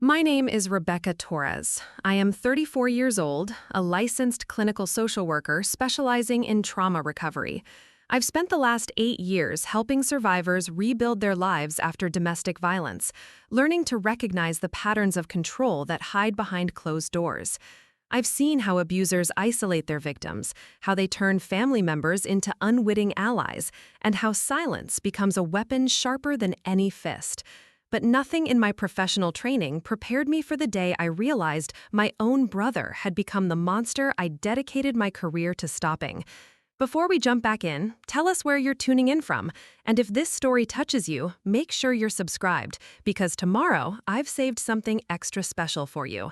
My name is Rebecca Torres. I am 34 years old, a licensed clinical social worker specializing in trauma recovery. I've spent the last 8 years helping survivors rebuild their lives after domestic violence, learning to recognize the patterns of control that hide behind closed doors. I've seen how abusers isolate their victims, how they turn family members into unwitting allies, and how silence becomes a weapon sharper than any fist. But nothing in my professional training prepared me for the day I realized my own brother had become the monster I dedicated my career to stopping. Before we jump back in, tell us where you're tuning in from, and if this story touches you, make sure you're subscribed, because tomorrow I've saved something extra special for you.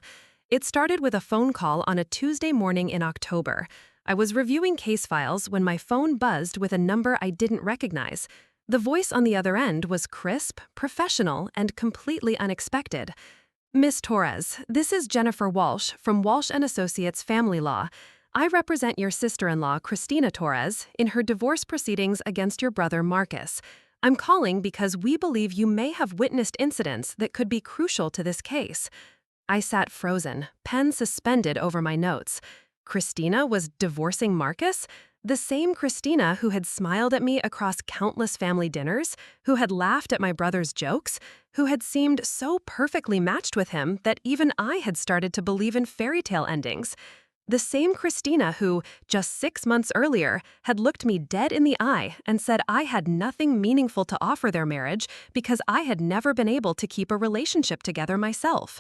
It started with a phone call on a Tuesday morning in October. I was reviewing case files when my phone buzzed with a number I didn't recognize. The voice on the other end was crisp, professional, and completely unexpected. Miss Torres, this is Jennifer Walsh from Walsh & Associates Family Law. I represent your sister-in-law, Christina Torres, in her divorce proceedings against your brother, Marcus. I'm calling because we believe you may have witnessed incidents that could be crucial to this case. I sat frozen, pen suspended over my notes. Christina was divorcing Marcus? The same Christina who had smiled at me across countless family dinners, who had laughed at my brother's jokes, who had seemed so perfectly matched with him that even I had started to believe in fairy tale endings. The same Christina who, just 6 months earlier, had looked me dead in the eye and said I had nothing meaningful to offer their marriage because I had never been able to keep a relationship together myself.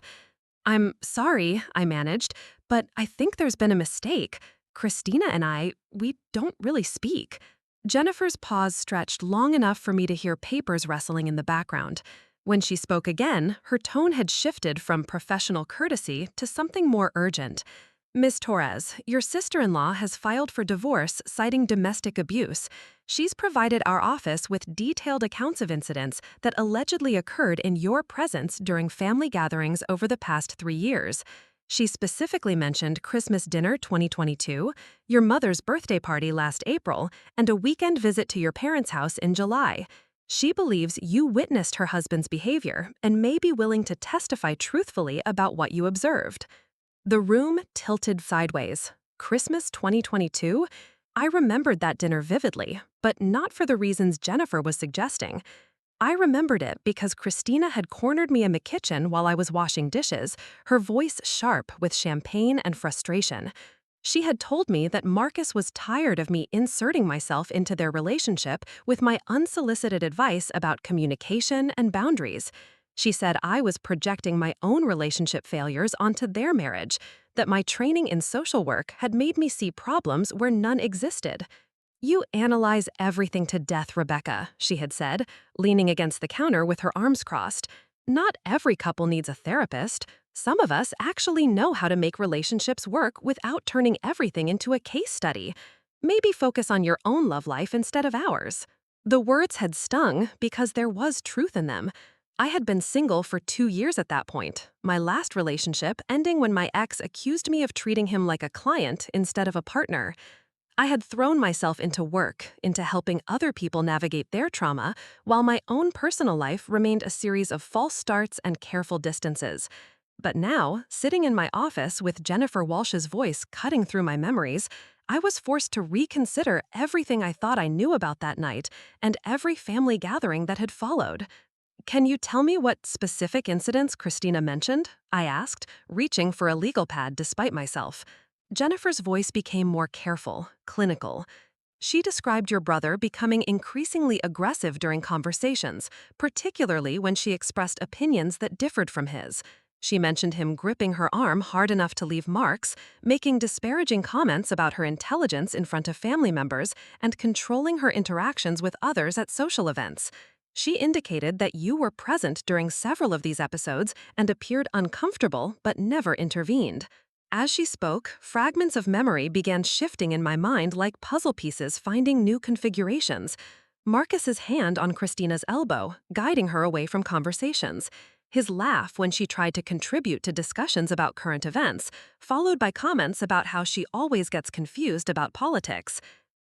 "I'm sorry," I managed, "but I think there's been a mistake. Christina and we don't really speak." Jennifer's pause stretched long enough for me to hear papers rustling in the background. When she spoke again, her tone had shifted from professional courtesy to something more urgent. "Miss Torres, your sister-in-law has filed for divorce citing domestic abuse. She's provided our office with detailed accounts of incidents that allegedly occurred in your presence during family gatherings over the past 3 years. She specifically mentioned Christmas dinner 2022, your mother's birthday party last April, and a weekend visit to your parents' house in July. She believes you witnessed her husband's behavior and may be willing to testify truthfully about what you observed." The room tilted sideways. Christmas 2022? I remembered that dinner vividly, but not for the reasons Jennifer was suggesting. I remembered it because Christina had cornered me in the kitchen while I was washing dishes, her voice sharp with champagne and frustration. She had told me that Marcus was tired of me inserting myself into their relationship with my unsolicited advice about communication and boundaries. She said I was projecting my own relationship failures onto their marriage, that my training in social work had made me see problems where none existed. "You analyze everything to death, Rebecca," she had said, leaning against the counter with her arms crossed. "Not every couple needs a therapist. Some of us actually know how to make relationships work without turning everything into a case study. Maybe focus on your own love life instead of ours." The words had stung because there was truth in them. I had been single for 2 years at that point, my last relationship ending when my ex accused me of treating him like a client instead of a partner. I had thrown myself into work, into helping other people navigate their trauma, while my own personal life remained a series of false starts and careful distances. But now, sitting in my office with Jennifer Walsh's voice cutting through my memories, I was forced to reconsider everything I thought I knew about that night and every family gathering that had followed. "Can you tell me what specific incidents Christina mentioned?" I asked, reaching for a legal pad despite myself. Jennifer's voice became more careful, clinical. "She described your brother becoming increasingly aggressive during conversations, particularly when she expressed opinions that differed from his. She mentioned him gripping her arm hard enough to leave marks, making disparaging comments about her intelligence in front of family members, and controlling her interactions with others at social events. She indicated that you were present during several of these episodes and appeared uncomfortable but never intervened." As she spoke, fragments of memory began shifting in my mind like puzzle pieces finding new configurations. Marcus's hand on Christina's elbow, guiding her away from conversations. His laugh when she tried to contribute to discussions about current events, followed by comments about how she always gets confused about politics.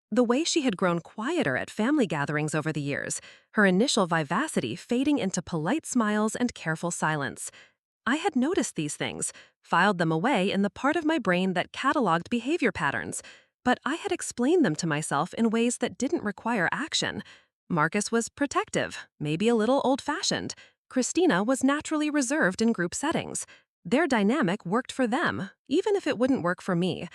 The way she had grown quieter at family gatherings over the years, her initial vivacity fading into polite smiles and careful silence. I had noticed these things, filed them away in the part of my brain that cataloged behavior patterns, but I had explained them to myself in ways that didn't require action. Marcus was protective, maybe a little old-fashioned. Christina was naturally reserved in group settings. Their dynamic worked for them, even if it wouldn't work for me.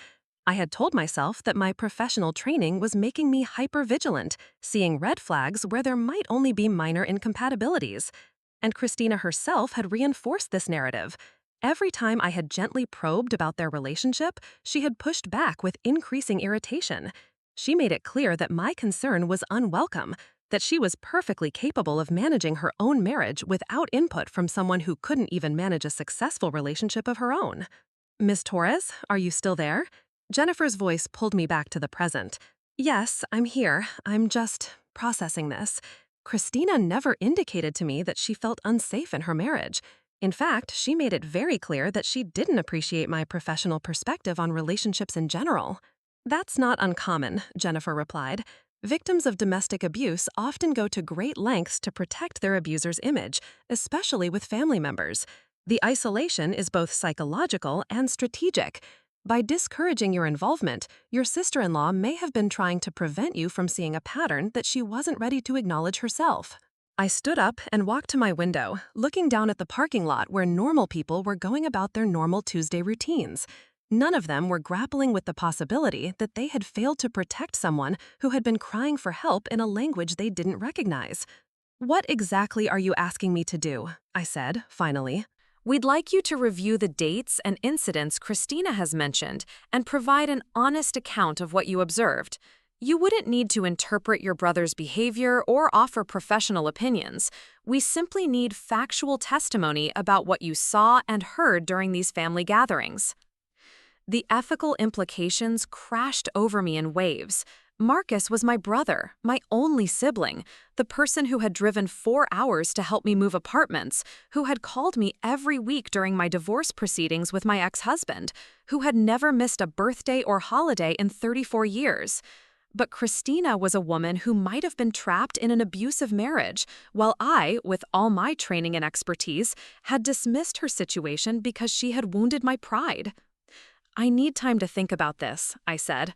I had told myself that my professional training was making me hyper-vigilant, seeing red flags where there might only be minor incompatibilities. And Christina herself had reinforced this narrative. Every time I had gently probed about their relationship, she had pushed back with increasing irritation. She made it clear that my concern was unwelcome, that she was perfectly capable of managing her own marriage without input from someone who couldn't even manage a successful relationship of her own. "Miss Torres, are you still there?" Jennifer's voice pulled me back to the present. "Yes, I'm here. I'm just processing this." Christina never indicated to me that she felt unsafe in her marriage. In fact, she made it very clear that she didn't appreciate my professional perspective on relationships in general. "That's not uncommon," Jennifer replied. "Victims of domestic abuse often go to great lengths to protect their abuser's image, especially with family members. The isolation is both psychological and strategic. By discouraging your involvement, your sister-in-law may have been trying to prevent you from seeing a pattern that she wasn't ready to acknowledge herself." I stood up and walked to my window, looking down at the parking lot where normal people were going about their normal Tuesday routines. None of them were grappling with the possibility that they had failed to protect someone who had been crying for help in a language they didn't recognize. "What exactly are you asking me to do?" I said, finally. We'd like you to review the dates and incidents Christina has mentioned and provide an honest account of what you observed. You wouldn't need to interpret your brother's behavior or offer professional opinions. We simply need factual testimony about what you saw and heard during these family gatherings. The ethical implications crashed over me in waves. Marcus was my brother, my only sibling, the person who had driven 4 hours to help me move apartments, who had called me every week during my divorce proceedings with my ex-husband, who had never missed a birthday or holiday in 34 years. But Christina was a woman who might have been trapped in an abusive marriage, while I, with all my training and expertise, had dismissed her situation because she had wounded my pride. "I need time to think about this," I said.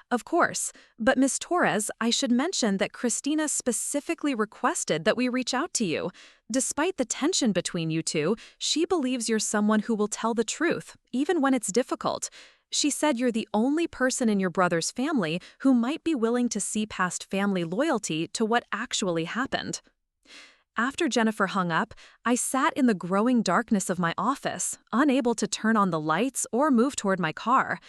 "Of course, but Ms. Torres, I should mention that Christina specifically requested that we reach out to you. Despite the tension between you two, she believes you're someone who will tell the truth, even when it's difficult. She said you're the only person in your brother's family who might be willing to see past family loyalty to what actually happened." After Jennifer hung up, I sat in the growing darkness of my office, unable to turn on the lights or move toward my car.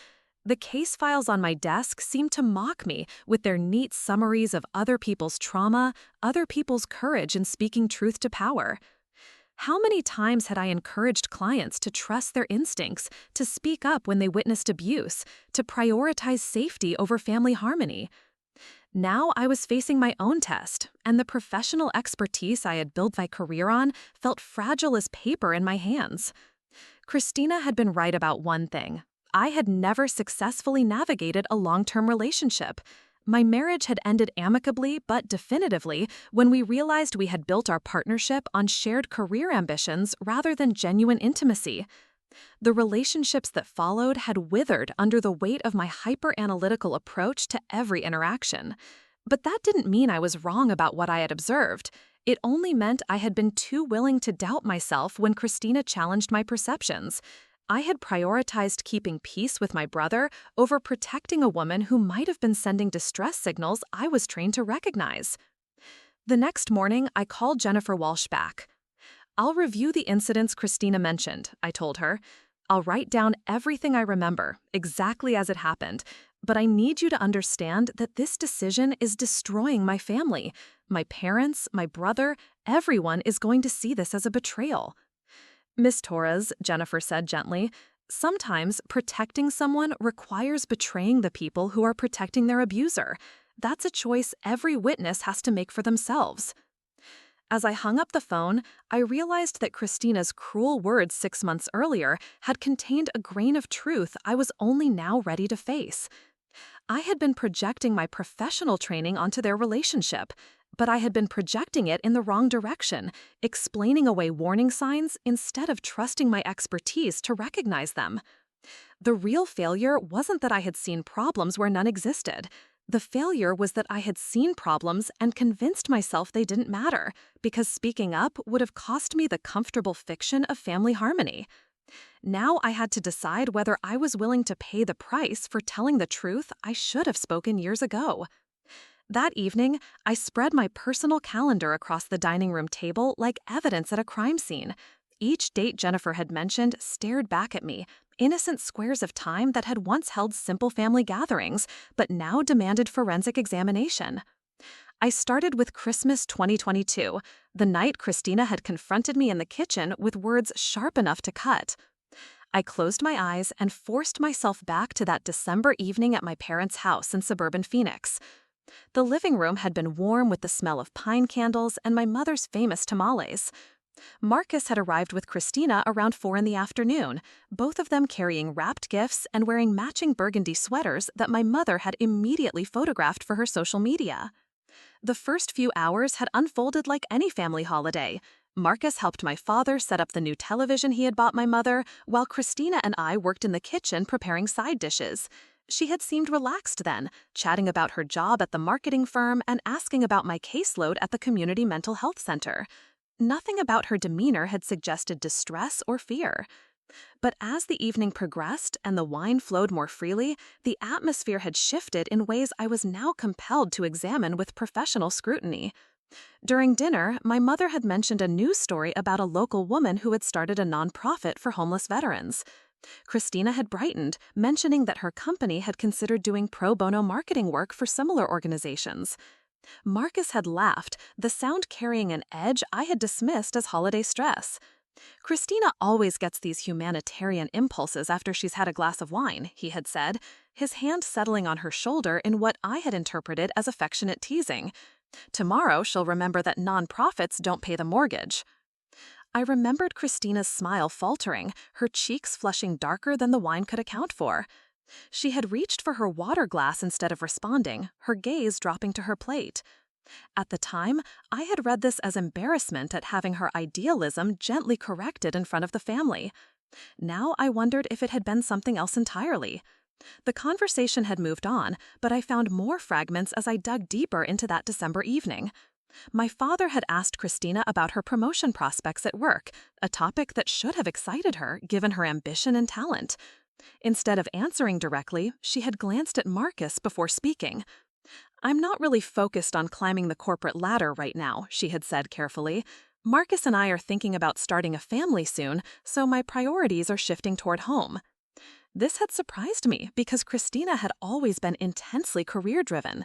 The case files on my desk seemed to mock me with their neat summaries of other people's trauma, other people's courage in speaking truth to power. How many times had I encouraged clients to trust their instincts, to speak up when they witnessed abuse, to prioritize safety over family harmony? Now I was facing my own test, and the professional expertise I had built my career on felt fragile as paper in my hands. Christina had been right about one thing. I had never successfully navigated a long-term relationship. My marriage had ended amicably but definitively when we realized we had built our partnership on shared career ambitions rather than genuine intimacy. The relationships that followed had withered under the weight of my hyper-analytical approach to every interaction. But that didn't mean I was wrong about what I had observed. It only meant I had been too willing to doubt myself when Christina challenged my perceptions. I had prioritized keeping peace with my brother over protecting a woman who might have been sending distress signals I was trained to recognize. The next morning, I called Jennifer Walsh back. "I'll review the incidents Christina mentioned," I told her. "I'll write down everything I remember, exactly as it happened, but I need you to understand that this decision is destroying my family. My parents, my brother, everyone is going to see this as a betrayal." "Miss Torres," Jennifer said gently, "sometimes protecting someone requires betraying the people who are protecting their abuser. That's a choice every witness has to make for themselves." As I hung up the phone, I realized that Christina's cruel words 6 months earlier had contained a grain of truth I was only now ready to face. I had been projecting my professional training onto their relationship, but I had been projecting it in the wrong direction, explaining away warning signs instead of trusting my expertise to recognize them. The real failure wasn't that I had seen problems where none existed. The failure was that I had seen problems and convinced myself they didn't matter, because speaking up would have cost me the comfortable fiction of family harmony. Now I had to decide whether I was willing to pay the price for telling the truth I should have spoken years ago. That evening, I spread my personal calendar across the dining room table like evidence at a crime scene. Each date Jennifer had mentioned stared back at me, innocent squares of time that had once held simple family gatherings, but now demanded forensic examination. I started with Christmas 2022, the night Christina had confronted me in the kitchen with words sharp enough to cut. I closed my eyes and forced myself back to that December evening at my parents' house in suburban Phoenix. The living room had been warm with the smell of pine candles and my mother's famous tamales. Marcus had arrived with Christina around 4 in the afternoon, both of them carrying wrapped gifts and wearing matching burgundy sweaters that my mother had immediately photographed for her social media. The first few hours had unfolded like any family holiday. Marcus helped my father set up the new television he had bought my mother, while Christina and I worked in the kitchen preparing side dishes. She had seemed relaxed then, chatting about her job at the marketing firm and asking about my caseload at the community mental health center. Nothing about her demeanor had suggested distress or fear. But as the evening progressed and the wine flowed more freely, the atmosphere had shifted in ways I was now compelled to examine with professional scrutiny. During dinner, my mother had mentioned a news story about a local woman who had started a nonprofit for homeless veterans. Christina had brightened, mentioning that her company had considered doing pro bono marketing work for similar organizations. Marcus had laughed, the sound carrying an edge I had dismissed as holiday stress. Christina always gets these humanitarian impulses after she's had a glass of wine, he had said, his hand settling on her shoulder in what I had interpreted as affectionate teasing. Tomorrow she'll remember that nonprofits don't pay the mortgage. I remembered Christina's smile faltering, her cheeks flushing darker than the wine could account for. She had reached for her water glass instead of responding, her gaze dropping to her plate. At the time, I had read this as embarrassment at having her idealism gently corrected in front of the family. Now I wondered if it had been something else entirely. The conversation had moved on, but I found more fragments as I dug deeper into that December evening. My father had asked Christina about her promotion prospects at work, a topic that should have excited her given her ambition and talent. Instead of answering directly, she had glanced at Marcus before speaking. "I'm not really focused on climbing the corporate ladder right now," she had said carefully. "Marcus and I are thinking about starting a family soon, so my priorities are shifting toward home." This had surprised me because Christina had always been intensely career-driven.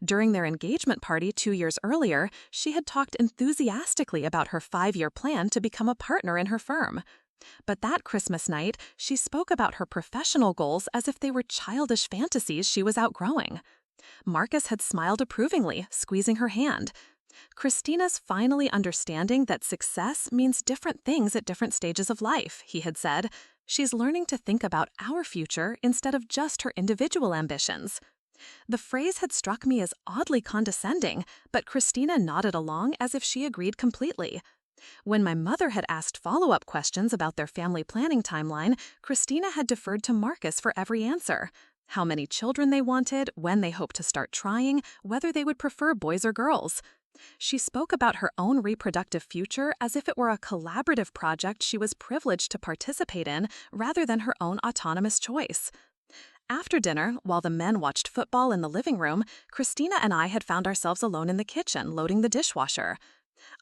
During their engagement party 2 years earlier, she had talked enthusiastically about her 5-year plan to become a partner in her firm. But that Christmas night, she spoke about her professional goals as if they were childish fantasies she was outgrowing. Marcus had smiled approvingly, squeezing her hand. Christina's finally understanding that success means different things at different stages of life, he had said. She's learning to think about our future instead of just her individual ambitions. The phrase had struck me as oddly condescending, but Christina nodded along as if she agreed completely. When my mother had asked follow-up questions about their family planning timeline, Christina had deferred to Marcus for every answer. How many children they wanted, when they hoped to start trying, whether they would prefer boys or girls. She spoke about her own reproductive future as if it were a collaborative project she was privileged to participate in rather than her own autonomous choice. After dinner, while the men watched football in the living room, Christina and I had found ourselves alone in the kitchen loading the dishwasher.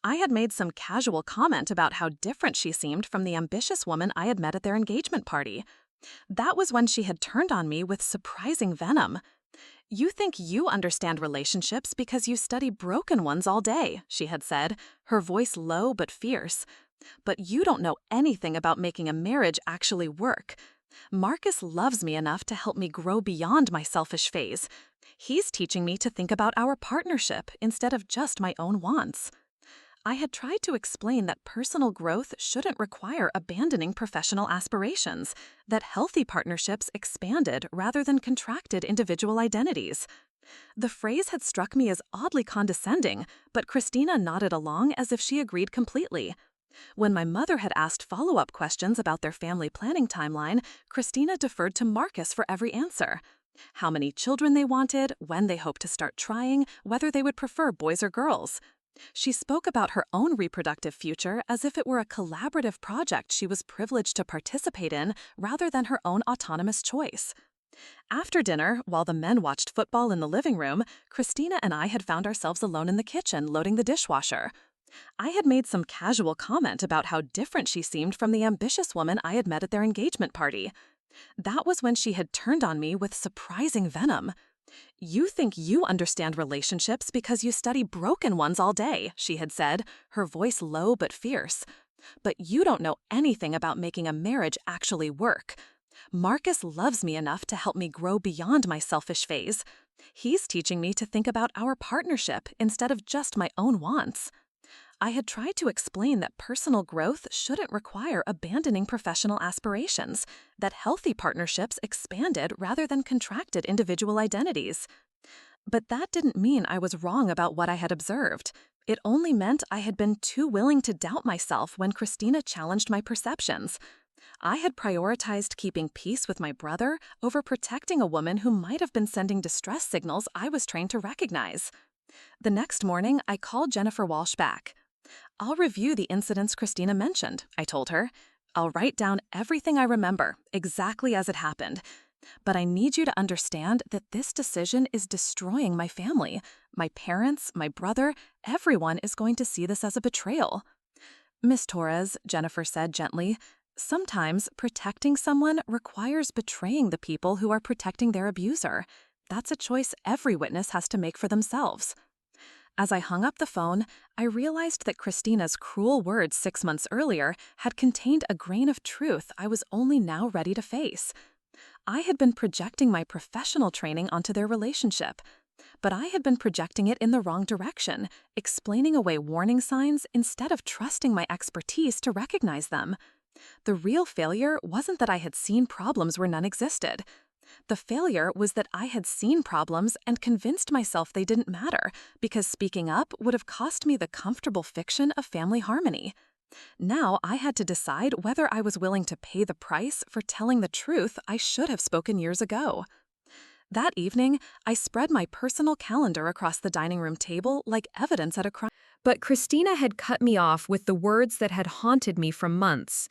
I had made some casual comment about how different she seemed from the ambitious woman I had met at their engagement party. That was when she had turned on me with surprising venom. "You think you understand relationships because you study broken ones all day," she had said, her voice low but fierce. "But you don't know anything about making a marriage actually work. Marcus loves me enough to help me grow beyond my selfish phase. He's teaching me to think about our partnership instead of just my own wants." I had tried to explain that personal growth shouldn't require abandoning professional aspirations, that healthy partnerships expanded rather than contracted individual identities. The phrase had struck me as oddly condescending, but Christina nodded along as if she agreed completely. When my mother had asked follow-up questions about their family planning timeline, Christina deferred to Marcus for every answer. How many children they wanted, when they hoped to start trying, whether they would prefer boys or girls. She spoke about her own reproductive future as if it were a collaborative project she was privileged to participate in rather than her own autonomous choice. After dinner, while the men watched football in the living room, Christina and I had found ourselves alone in the kitchen loading the dishwasher. I had made some casual comment about how different she seemed from the ambitious woman I had met at their engagement party. That was when she had turned on me with surprising venom. "You think you understand relationships because you study broken ones all day," she had said, her voice low but fierce. "But you don't know anything about making a marriage actually work. Marcus loves me enough to help me grow beyond my selfish phase. He's teaching me to think about our partnership instead of just my own wants." I had tried to explain that personal growth shouldn't require abandoning professional aspirations, that healthy partnerships expanded rather than contracted individual identities. But that didn't mean I was wrong about what I had observed. It only meant I had been too willing to doubt myself when Christina challenged my perceptions. I had prioritized keeping peace with my brother over protecting a woman who might have been sending distress signals I was trained to recognize. The next morning, I called Jennifer Walsh back. "I'll review the incidents Christina mentioned," I told her. "I'll write down everything I remember, exactly as it happened. But I need you to understand that this decision is destroying my family. My parents, my brother, everyone is going to see this as a betrayal." "Miss Torres," Jennifer said gently, "sometimes protecting someone requires betraying the people who are protecting their abuser. That's a choice every witness has to make for themselves." As I hung up the phone, I realized that Christina's cruel words 6 months earlier had contained a grain of truth I was only now ready to face. I had been projecting my professional training onto their relationship, but I had been projecting it in the wrong direction, explaining away warning signs instead of trusting my expertise to recognize them. The real failure wasn't that I had seen problems where none existed. The failure was that I had seen problems and convinced myself they didn't matter because speaking up would have cost me the comfortable fiction of family harmony. Now I had to decide whether I was willing to pay the price for telling the truth I should have spoken years ago. That evening, I spread my personal calendar across the dining room table like evidence at a crime. But Christina had cut me off with the words that had haunted me for months.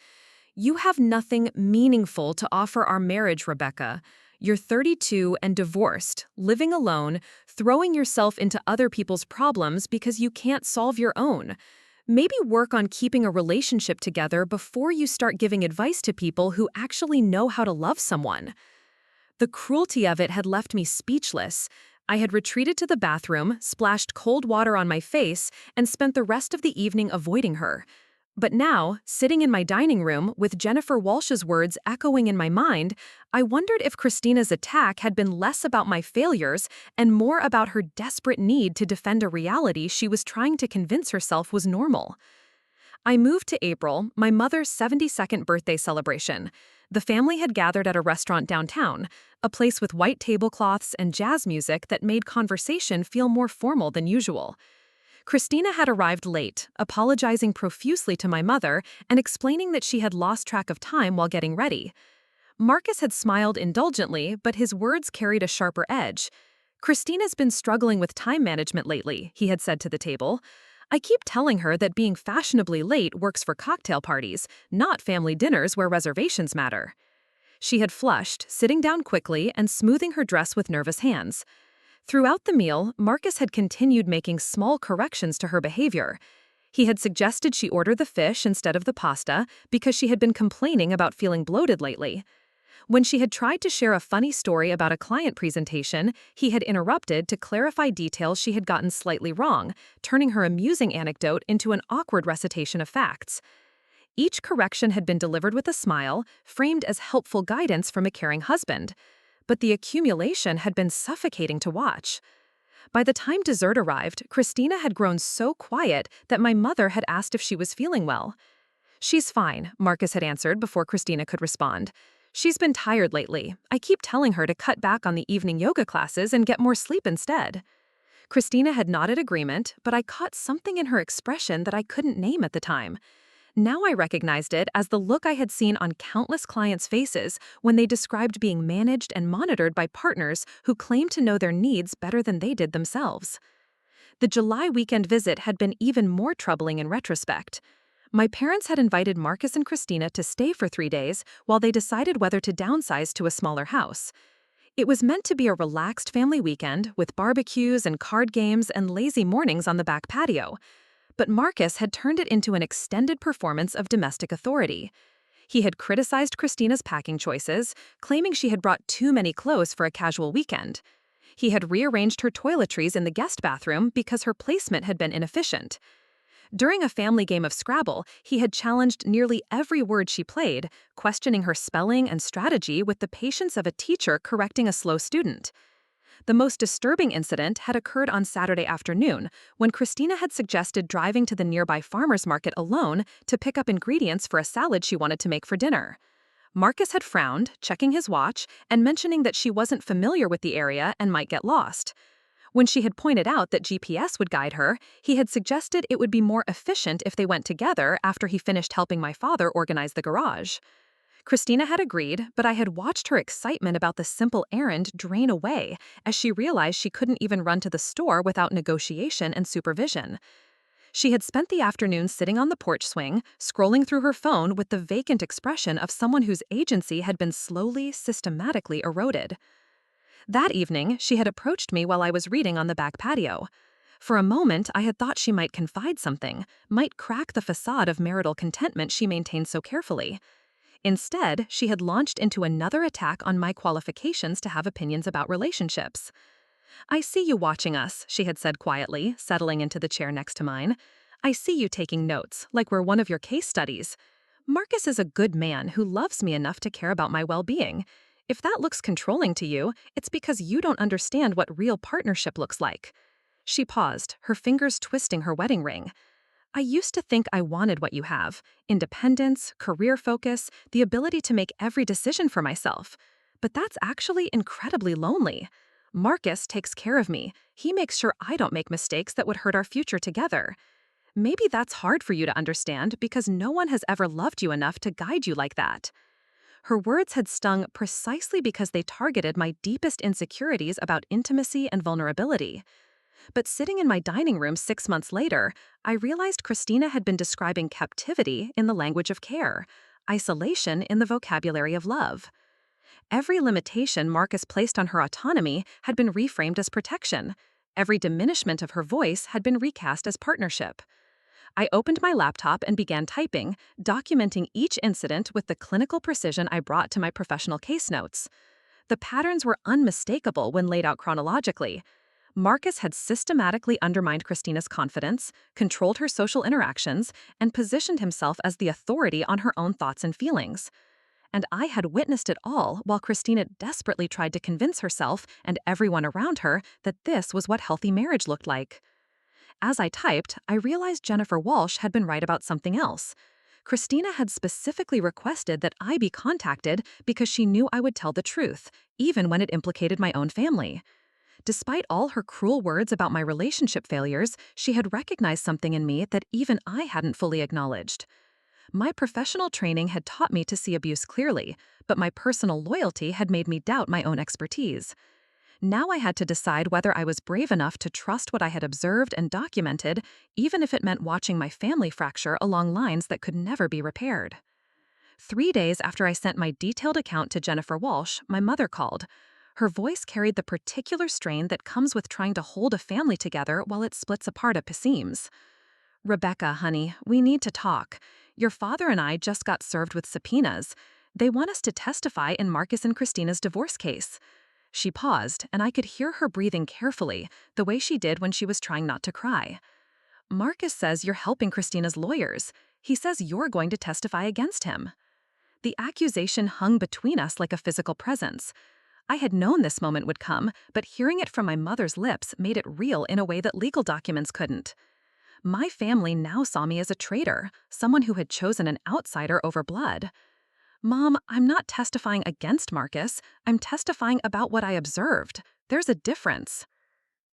"You have nothing meaningful to offer our marriage, Rebecca. You're 32 and divorced, living alone, throwing yourself into other people's problems because you can't solve your own. Maybe work on keeping a relationship together before you start giving advice to people who actually know how to love someone." The cruelty of it had left me speechless. I had retreated to the bathroom, splashed cold water on my face, and spent the rest of the evening avoiding her. But now, sitting in my dining room with Jennifer Walsh's words echoing in my mind, I wondered if Christina's attack had been less about my failures and more about her desperate need to defend a reality she was trying to convince herself was normal. I moved to April, my mother's 72nd birthday celebration. The family had gathered at a restaurant downtown, a place with white tablecloths and jazz music that made conversation feel more formal than usual. Christina had arrived late, apologizing profusely to my mother and explaining that she had lost track of time while getting ready. Marcus had smiled indulgently, but his words carried a sharper edge. "Christina's been struggling with time management lately," he had said to the table. "I keep telling her that being fashionably late works for cocktail parties, not family dinners where reservations matter." She had flushed, sitting down quickly and smoothing her dress with nervous hands. Throughout the meal, Marcus had continued making small corrections to her behavior. He had suggested she order the fish instead of the pasta because she had been complaining about feeling bloated lately. When she had tried to share a funny story about a client presentation, he had interrupted to clarify details she had gotten slightly wrong, turning her amusing anecdote into an awkward recitation of facts. Each correction had been delivered with a smile, framed as helpful guidance from a caring husband. But the accumulation had been suffocating to watch. By the time dessert arrived, Christina had grown so quiet that my mother had asked if she was feeling well. "She's fine," Marcus had answered before Christina could respond. "She's been tired lately. I keep telling her to cut back on the evening yoga classes and get more sleep instead." Christina had nodded agreement, but I caught something in her expression that I couldn't name at the time. Now I recognized it as the look I had seen on countless clients' faces when they described being managed and monitored by partners who claimed to know their needs better than they did themselves. The July weekend visit had been even more troubling in retrospect. My parents had invited Marcus and Christina to stay for 3 days while they decided whether to downsize to a smaller house. It was meant to be a relaxed family weekend with barbecues and card games and lazy mornings on the back patio. But Marcus had turned it into an extended performance of domestic authority. He had criticized Christina's packing choices, claiming she had brought too many clothes for a casual weekend. He had rearranged her toiletries in the guest bathroom because her placement had been inefficient. During a family game of Scrabble, he had challenged nearly every word she played, questioning her spelling and strategy with the patience of a teacher correcting a slow student. The most disturbing incident had occurred on Saturday afternoon, when Christina had suggested driving to the nearby farmer's market alone to pick up ingredients for a salad she wanted to make for dinner. Marcus had frowned, checking his watch, and mentioning that she wasn't familiar with the area and might get lost. When she had pointed out that GPS would guide her, he had suggested it would be more efficient if they went together after he finished helping my father organize the garage. Christina had agreed, but I had watched her excitement about the simple errand drain away as she realized she couldn't even run to the store without negotiation and supervision. She had spent the afternoon sitting on the porch swing, scrolling through her phone with the vacant expression of someone whose agency had been slowly, systematically eroded. That evening, she had approached me while I was reading on the back patio. For a moment, I had thought she might confide something, might crack the facade of marital contentment she maintained so carefully. Instead, she had launched into another attack on my qualifications to have opinions about relationships. "I see you watching us," she had said quietly, settling into the chair next to mine. "I see you taking notes, like we're one of your case studies. Marcus is a good man who loves me enough to care about my well-being. If that looks controlling to you, it's because you don't understand what real partnership looks like." She paused, her fingers twisting her wedding ring. "I used to think I wanted what you have: independence, career focus, the ability to make every decision for myself. But that's actually incredibly lonely. Marcus takes care of me. He makes sure I don't make mistakes that would hurt our future together. Maybe that's hard for you to understand because no one has ever loved you enough to guide you like that." Her words had stung precisely because they targeted my deepest insecurities about intimacy and vulnerability. But sitting in my dining room 6 months later, I realized Christina had been describing captivity in the language of care, isolation in the vocabulary of love. Every limitation Marcus placed on her autonomy had been reframed as protection. Every diminishment of her voice had been recast as partnership. I opened my laptop and began typing, documenting each incident with the clinical precision I brought to my professional case notes. The patterns were unmistakable when laid out chronologically. Marcus had systematically undermined Christina's confidence, controlled her social interactions, and positioned himself as the authority on her own thoughts and feelings. And I had witnessed it all while Christina desperately tried to convince herself and everyone around her that this was what healthy marriage looked like. As I typed, I realized Jennifer Walsh had been right about something else. Christina had specifically requested that I be contacted because she knew I would tell the truth, even when it implicated my own family. Despite all her cruel words about my relationship failures, she had recognized something in me that even I hadn't fully acknowledged. My professional training had taught me to see abuse clearly, but my personal loyalty had made me doubt my own expertise. Now I had to decide whether I was brave enough to trust what I had observed and documented, even if it meant watching my family fracture along lines that could never be repaired. 3 days after I sent my detailed account to Jennifer Walsh, my mother called. Her voice carried the particular strain that comes with trying to hold a family together while it splits apart at the seams. "Rebecca, honey, we need to talk. Your father and I just got served with subpoenas. They want us to testify in Marcus and Christina's divorce case." She paused, and I could hear her breathing carefully, the way she did when she was trying not to cry. "Marcus says you're helping Christina's lawyers. He says you're going to testify against him." The accusation hung between us like a physical presence. I had known this moment would come, but hearing it from my mother's lips made it real in a way that legal documents couldn't. My family now saw me as a traitor, someone who had chosen an outsider over blood. Mom, I'm not testifying against Marcus. I'm testifying about what I observed. There's a difference.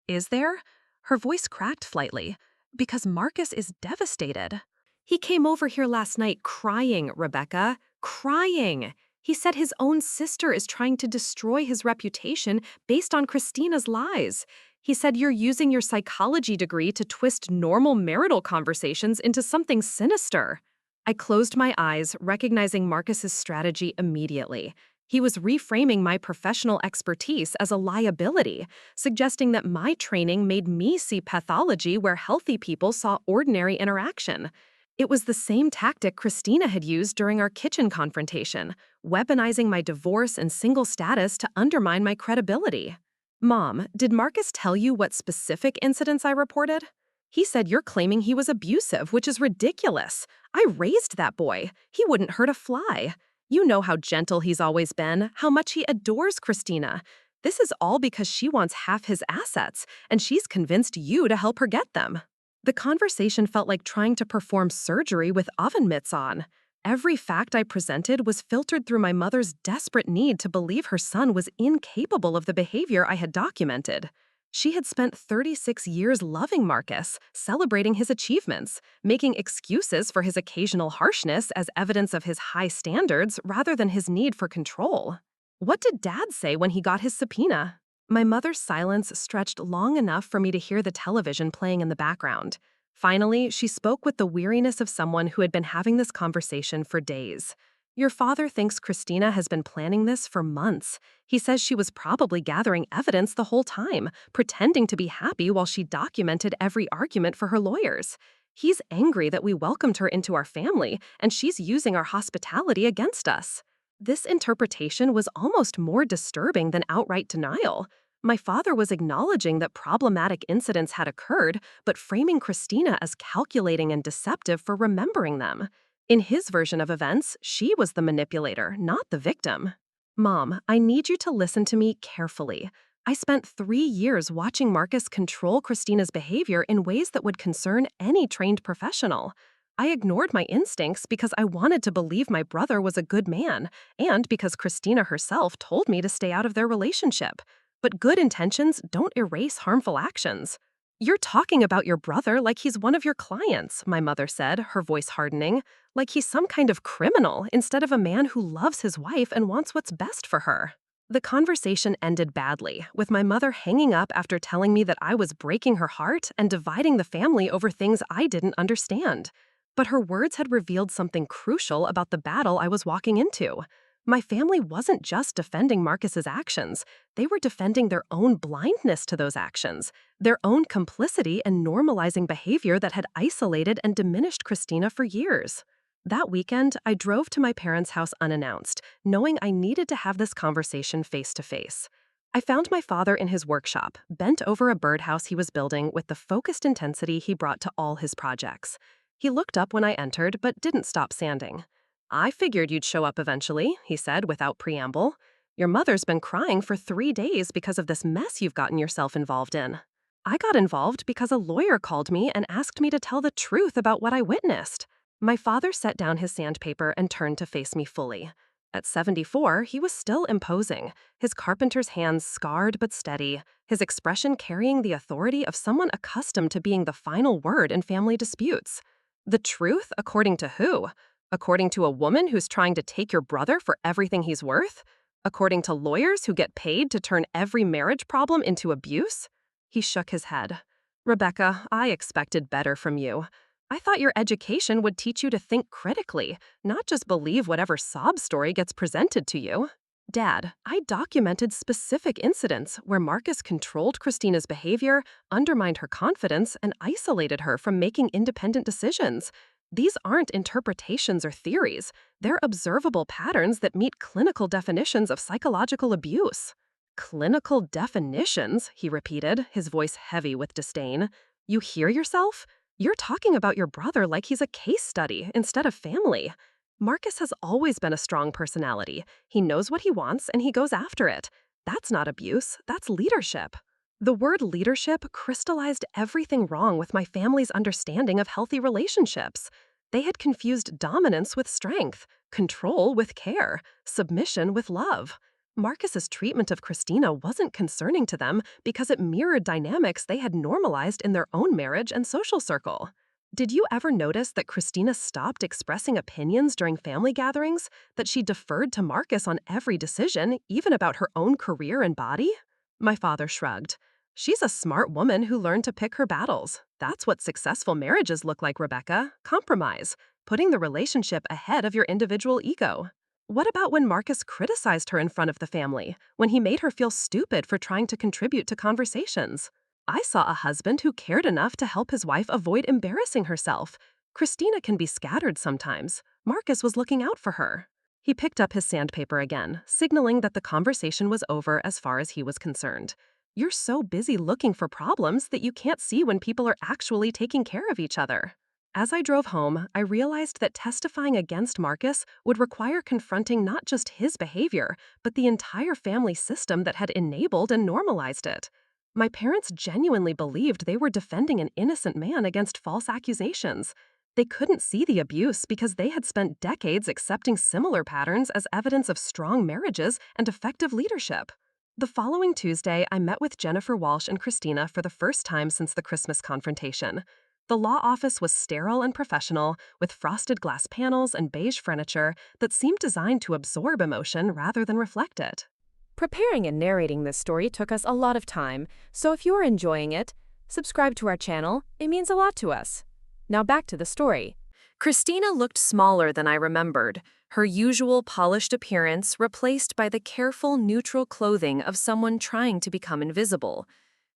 Is there? Her voice cracked slightly. Because Marcus is devastated. He came over here last night crying, Rebecca. Crying. He said his own sister is trying to destroy his reputation based on Christina's lies. He said you're using your psychology degree to twist normal marital conversations into something sinister. I closed my eyes, recognizing Marcus's strategy immediately. He was reframing my professional expertise as a liability, suggesting that my training made me see pathology where healthy people saw ordinary interaction. It was the same tactic Christina had used during our kitchen confrontation, weaponizing my divorce and single status to undermine my credibility. Mom, did Marcus tell you what specific incidents I reported? He said you're claiming he was abusive, which is ridiculous. I raised that boy. He wouldn't hurt a fly. You know how gentle he's always been, how much he adores Christina. This is all because she wants half his assets, and she's convinced you to help her get them. The conversation felt like trying to perform surgery with oven mitts on. Every fact I presented was filtered through my mother's desperate need to believe her son was incapable of the behavior I had documented. She had spent 36 years loving Marcus, celebrating his achievements, making excuses for his occasional harshness as evidence of his high standards rather than his need for control. What did Dad say when he got his subpoena? My mother's silence stretched long enough for me to hear the television playing in the background. Finally, she spoke with the weariness of someone who had been having this conversation for days. Your father thinks Christina has been planning this for months. He says she was probably gathering evidence the whole time, pretending to be happy while she documented every argument for her lawyers. He's angry that we welcomed her into our family, and she's using our hospitality against us. This interpretation was almost more disturbing than outright denial. My father was acknowledging that problematic incidents had occurred, but framing Christina as calculating and deceptive for remembering them. In his version of events, she was the manipulator, not the victim. Mom, I need you to listen to me carefully. I spent 3 years watching Marcus control Christina's behavior in ways that would concern any trained professional. I ignored my instincts because I wanted to believe my brother was a good man, and because Christina herself told me to stay out of their relationship. But good intentions don't erase harmful actions. You're talking about your brother like he's one of your clients, my mother said, her voice hardening, like he's some kind of criminal instead of a man who loves his wife and wants what's best for her. The conversation ended badly, with my mother hanging up after telling me that I was breaking her heart and dividing the family over things I didn't understand. But her words had revealed something crucial about the battle I was walking into. My family wasn't just defending Marcus's actions, they were defending their own blindness to those actions, their own complicity in normalizing behavior that had isolated and diminished Christina for years. That weekend, I drove to my parents' house unannounced, knowing I needed to have this conversation face to face. I found my father in his workshop, bent over a birdhouse he was building with the focused intensity he brought to all his projects. He looked up when I entered, but didn't stop sanding. I figured you'd show up eventually, he said without preamble. Your mother's been crying for 3 days because of this mess you've gotten yourself involved in. I got involved because a lawyer called me and asked me to tell the truth about what I witnessed. My father set down his sandpaper and turned to face me fully. At 74, he was still imposing, his carpenter's hands scarred but steady, his expression carrying the authority of someone accustomed to being the final word in family disputes. The truth, according to who? According to a woman who's trying to take your brother for everything he's worth? According to lawyers who get paid to turn every marriage problem into abuse? He shook his head. Rebecca, I expected better from you. I thought your education would teach you to think critically, not just believe whatever sob story gets presented to you. Dad, I documented specific incidents where Marcus controlled Christina's behavior, undermined her confidence, and isolated her from making independent decisions. These aren't interpretations or theories. They're observable patterns that meet clinical definitions of psychological abuse. Clinical definitions, he repeated, his voice heavy with disdain. You hear yourself? You're talking about your brother like he's a case study instead of family. Marcus has always been a strong personality. He knows what he wants and he goes after it. That's not abuse, that's leadership. The word leadership crystallized everything wrong with my family's understanding of healthy relationships. They had confused dominance with strength, control with care, submission with love. Marcus's treatment of Christina wasn't concerning to them because it mirrored dynamics they had normalized in their own marriage and social circle. Did you ever notice that Christina stopped expressing opinions during family gatherings? That she deferred to Marcus on every decision, even about her own career and body? My father shrugged. She's a smart woman who learned to pick her battles. That's what successful marriages look like, Rebecca. Compromise, putting the relationship ahead of your individual ego. What about when Marcus criticized her in front of the family, when he made her feel stupid for trying to contribute to conversations? I saw a husband who cared enough to help his wife avoid embarrassing herself. Christina can be scattered sometimes. Marcus was looking out for her. He picked up his sandpaper again, signaling that the conversation was over as far as he was concerned. You're so busy looking for problems that you can't see when people are actually taking care of each other. As I drove home, I realized that testifying against Marcus would require confronting not just his behavior, but the entire family system that had enabled and normalized it. My parents genuinely believed they were defending an innocent man against false accusations. They couldn't see the abuse because they had spent decades accepting similar patterns as evidence of strong marriages and effective leadership. The following Tuesday, I met with Jennifer Walsh and Christina for the first time since the Christmas confrontation. The law office was sterile and professional, with frosted glass panels and beige furniture that seemed designed to absorb emotion rather than reflect it. Preparing and narrating this story took us a lot of time, so if you are enjoying it, subscribe to our channel. It means a lot to us. Now back to the story. Christina looked smaller than I remembered, her usual polished appearance replaced by the careful, neutral clothing of someone trying to become invisible.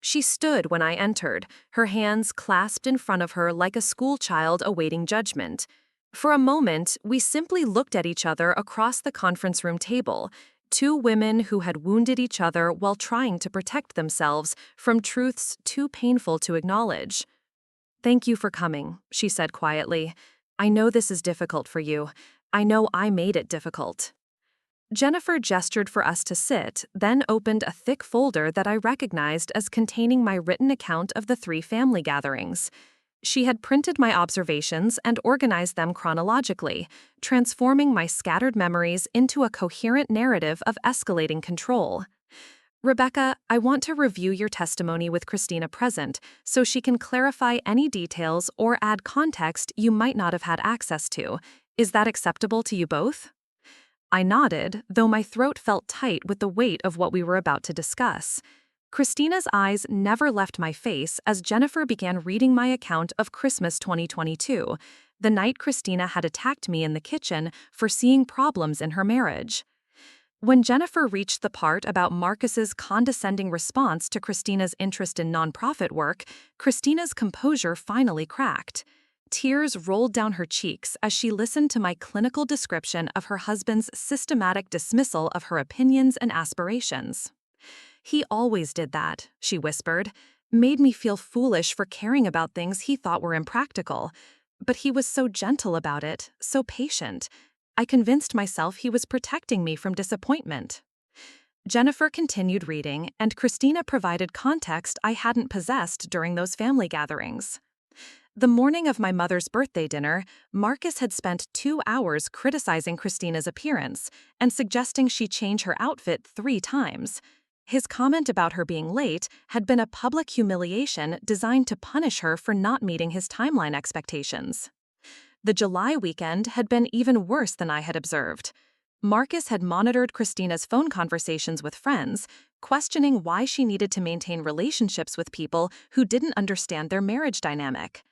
She stood when I entered, her hands clasped in front of her like a schoolchild awaiting judgment. For a moment, we simply looked at each other across the conference room table, two women who had wounded each other while trying to protect themselves from truths too painful to acknowledge. "Thank you for coming," she said quietly. "I know this is difficult for you. I know I made it difficult." Jennifer gestured for us to sit, then opened a thick folder that I recognized as containing my written account of the 3 family gatherings. She had printed my observations and organized them chronologically, transforming my scattered memories into a coherent narrative of escalating control. "Rebecca, I want to review your testimony with Christina present so she can clarify any details or add context you might not have had access to. Is that acceptable to you both?" I nodded, though my throat felt tight with the weight of what we were about to discuss. Christina's eyes never left my face as Jennifer began reading my account of Christmas 2022, the night Christina had attacked me in the kitchen for seeing problems in her marriage. When Jennifer reached the part about Marcus's condescending response to Christina's interest in nonprofit work, Christina's composure finally cracked. Tears rolled down her cheeks as she listened to my clinical description of her husband's systematic dismissal of her opinions and aspirations. "He always did that," she whispered, "made me feel foolish for caring about things he thought were impractical. But he was so gentle about it, so patient. I convinced myself he was protecting me from disappointment." Jennifer continued reading, and Christina provided context I hadn't possessed during those family gatherings. The morning of my mother's birthday dinner, Marcus had spent 2 hours criticizing Christina's appearance and suggesting she change her outfit 3 times. His comment about her being late had been a public humiliation designed to punish her for not meeting his timeline expectations. The July weekend had been even worse than I had observed. Marcus had monitored Christina's phone conversations with friends, questioning why she needed to maintain relationships with people who didn't understand their marriage dynamic.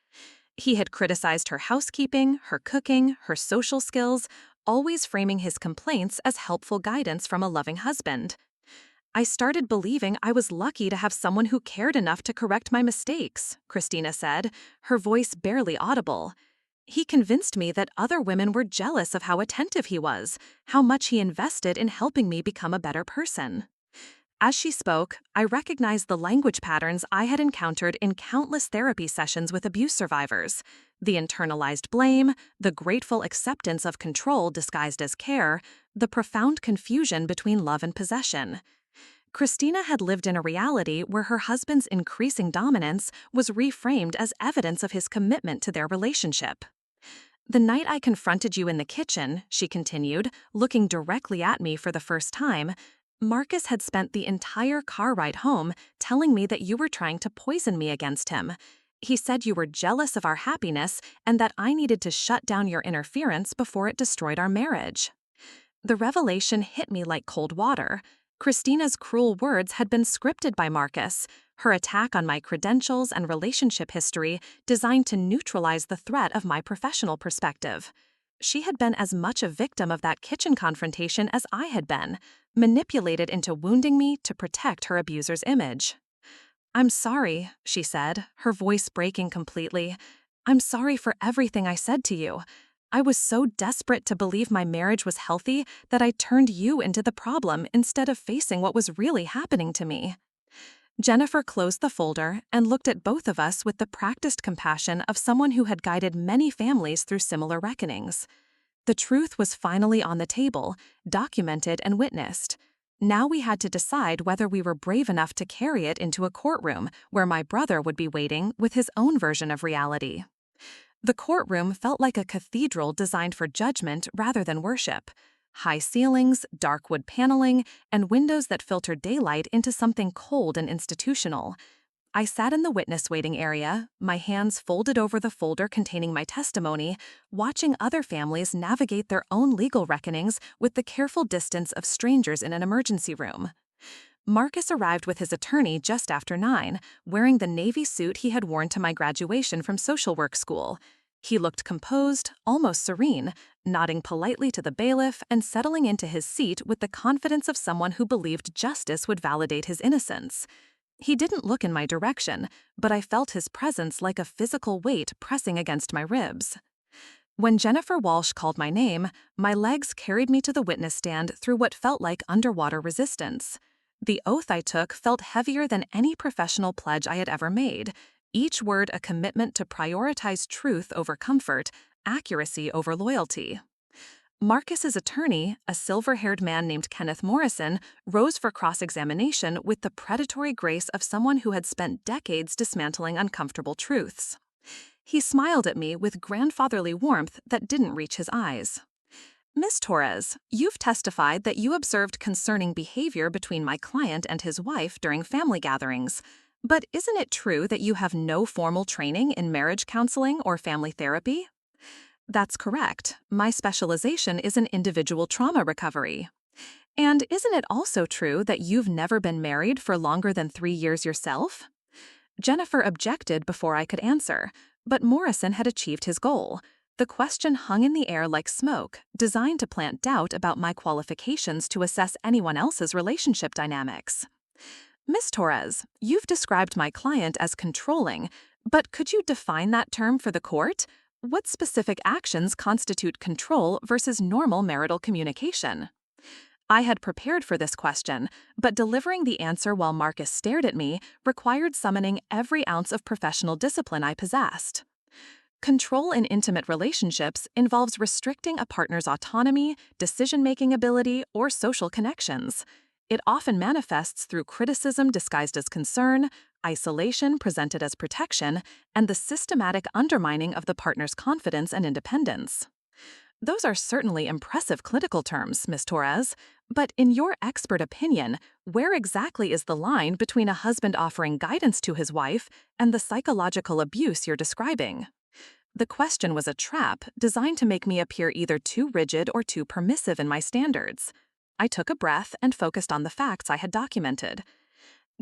He had criticized her housekeeping, her cooking, her social skills, always framing his complaints as helpful guidance from a loving husband. "I started believing I was lucky to have someone who cared enough to correct my mistakes," Christina said, her voice barely audible. "He convinced me that other women were jealous of how attentive he was, how much he invested in helping me become a better person." As she spoke, I recognized the language patterns I had encountered in countless therapy sessions with abuse survivors: the internalized blame, the grateful acceptance of control disguised as care, the profound confusion between love and possession. Christina had lived in a reality where her husband's increasing dominance was reframed as evidence of his commitment to their relationship. "The night I confronted you in the kitchen," she continued, looking directly at me for the first time, "Marcus had spent the entire car ride home telling me that you were trying to poison me against him. He said you were jealous of our happiness and that I needed to shut down your interference before it destroyed our marriage." The revelation hit me like cold water. Christina's cruel words had been scripted by Marcus, her attack on my credentials and relationship history designed to neutralize the threat of my professional perspective. She had been as much a victim of that kitchen confrontation as I had been, manipulated into wounding me to protect her abuser's image. "I'm sorry," she said, her voice breaking completely. "I'm sorry for everything I said to you. I was so desperate to believe my marriage was healthy that I turned you into the problem instead of facing what was really happening to me." Jennifer closed the folder and looked at both of us with the practiced compassion of someone who had guided many families through similar reckonings. The truth was finally on the table, documented and witnessed. Now we had to decide whether we were brave enough to carry it into a courtroom where my brother would be waiting with his own version of reality. The courtroom felt like a cathedral designed for judgment rather than worship. High ceilings, dark wood paneling, and windows that filtered daylight into something cold and institutional. I sat in the witness waiting area, my hands folded over the folder containing my testimony, watching other families navigate their own legal reckonings with the careful distance of strangers in an emergency room. Marcus arrived with his attorney just after 9, wearing the navy suit he had worn to my graduation from social work school. He looked composed, almost serene, nodding politely to the bailiff and settling into his seat with the confidence of someone who believed justice would validate his innocence. He didn't look in my direction, but I felt his presence like a physical weight pressing against my ribs. When Jennifer Walsh called my name, my legs carried me to the witness stand through what felt like underwater resistance. The oath I took felt heavier than any professional pledge I had ever made, each word a commitment to prioritize truth over comfort, accuracy over loyalty. Marcus's attorney, a silver-haired man named Kenneth Morrison, rose for cross-examination with the predatory grace of someone who had spent decades dismantling uncomfortable truths. He smiled at me with grandfatherly warmth that didn't reach his eyes. "Miss Torres, you've testified that you observed concerning behavior between my client and his wife during family gatherings. But isn't it true that you have no formal training in marriage counseling or family therapy?" "That's correct. My specialization is in individual trauma recovery." "And isn't it also true that you've never been married for longer than 3 years yourself?" Jennifer objected before I could answer, but Morrison had achieved his goal. The question hung in the air like smoke, designed to plant doubt about my qualifications to assess anyone else's relationship dynamics. "Miss Torres, you've described my client as controlling, but could you define that term for the court? What specific actions constitute control versus normal marital communication?" I had prepared for this question, but delivering the answer while Marcus stared at me required summoning every ounce of professional discipline I possessed. Control in intimate relationships involves restricting a partner's autonomy, decision-making ability, or social connections. It often manifests through criticism disguised as concern, isolation presented as protection, and the systematic undermining of the partner's confidence and independence. Those are certainly impressive clinical terms, Ms. Torres, but in your expert opinion, where exactly is the line between a husband offering guidance to his wife and the psychological abuse you're describing? The question was a trap designed to make me appear either too rigid or too permissive in my standards. I took a breath and focused on the facts I had documented.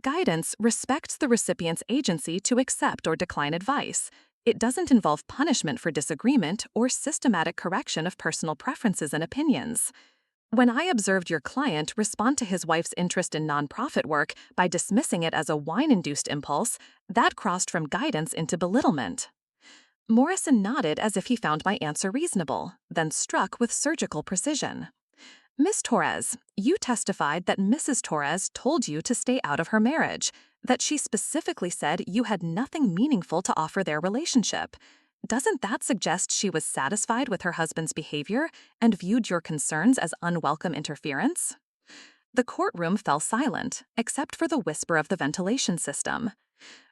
Guidance respects the recipient's agency to accept or decline advice. It doesn't involve punishment for disagreement or systematic correction of personal preferences and opinions. When I observed your client respond to his wife's interest in nonprofit work by dismissing it as a wine-induced impulse, that crossed from guidance into belittlement. Morrison nodded as if he found my answer reasonable, then struck with surgical precision. "Miss Torres, you testified that Mrs. Torres told you to stay out of her marriage, that she specifically said you had nothing meaningful to offer their relationship. Doesn't that suggest she was satisfied with her husband's behavior and viewed your concerns as unwelcome interference?" The courtroom fell silent, except for the whisper of the ventilation system.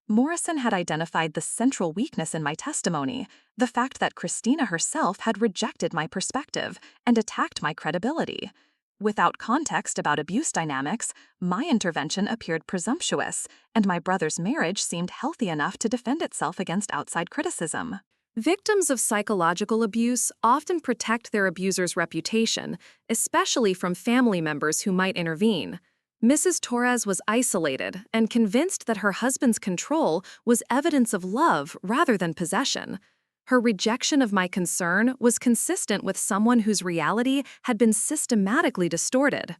Morrison had identified the central weakness in my testimony, the fact that Christina herself had rejected my perspective and attacked my credibility. Without context about abuse dynamics, my intervention appeared presumptuous, and my brother's marriage seemed healthy enough to defend itself against outside criticism. Victims of psychological abuse often protect their abuser's reputation, especially from family members who might intervene. Mrs. Torres was isolated and convinced that her husband's control was evidence of love rather than possession. Her rejection of my concern was consistent with someone whose reality had been systematically distorted.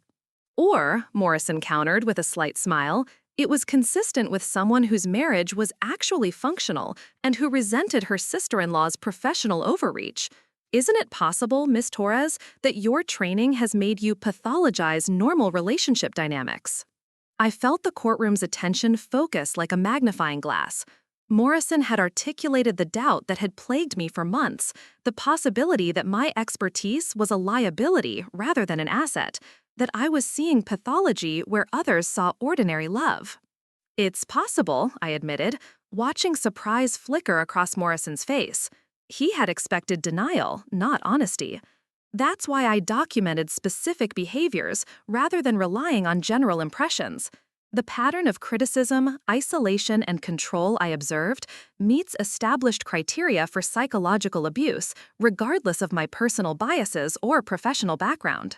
Or, Morrison countered with a slight smile, it was consistent with someone whose marriage was actually functional and who resented her sister-in-law's professional overreach. Isn't it possible, Ms. Torres, that your training has made you pathologize normal relationship dynamics? I felt the courtroom's attention focus like a magnifying glass. Morrison had articulated the doubt that had plagued me for months, the possibility that my expertise was a liability rather than an asset, that I was seeing pathology where others saw ordinary love. It's possible, I admitted, watching surprise flicker across Morrison's face. He had expected denial, not honesty. That's why I documented specific behaviors rather than relying on general impressions. The pattern of criticism, isolation, and control I observed meets established criteria for psychological abuse, regardless of my personal biases or professional background.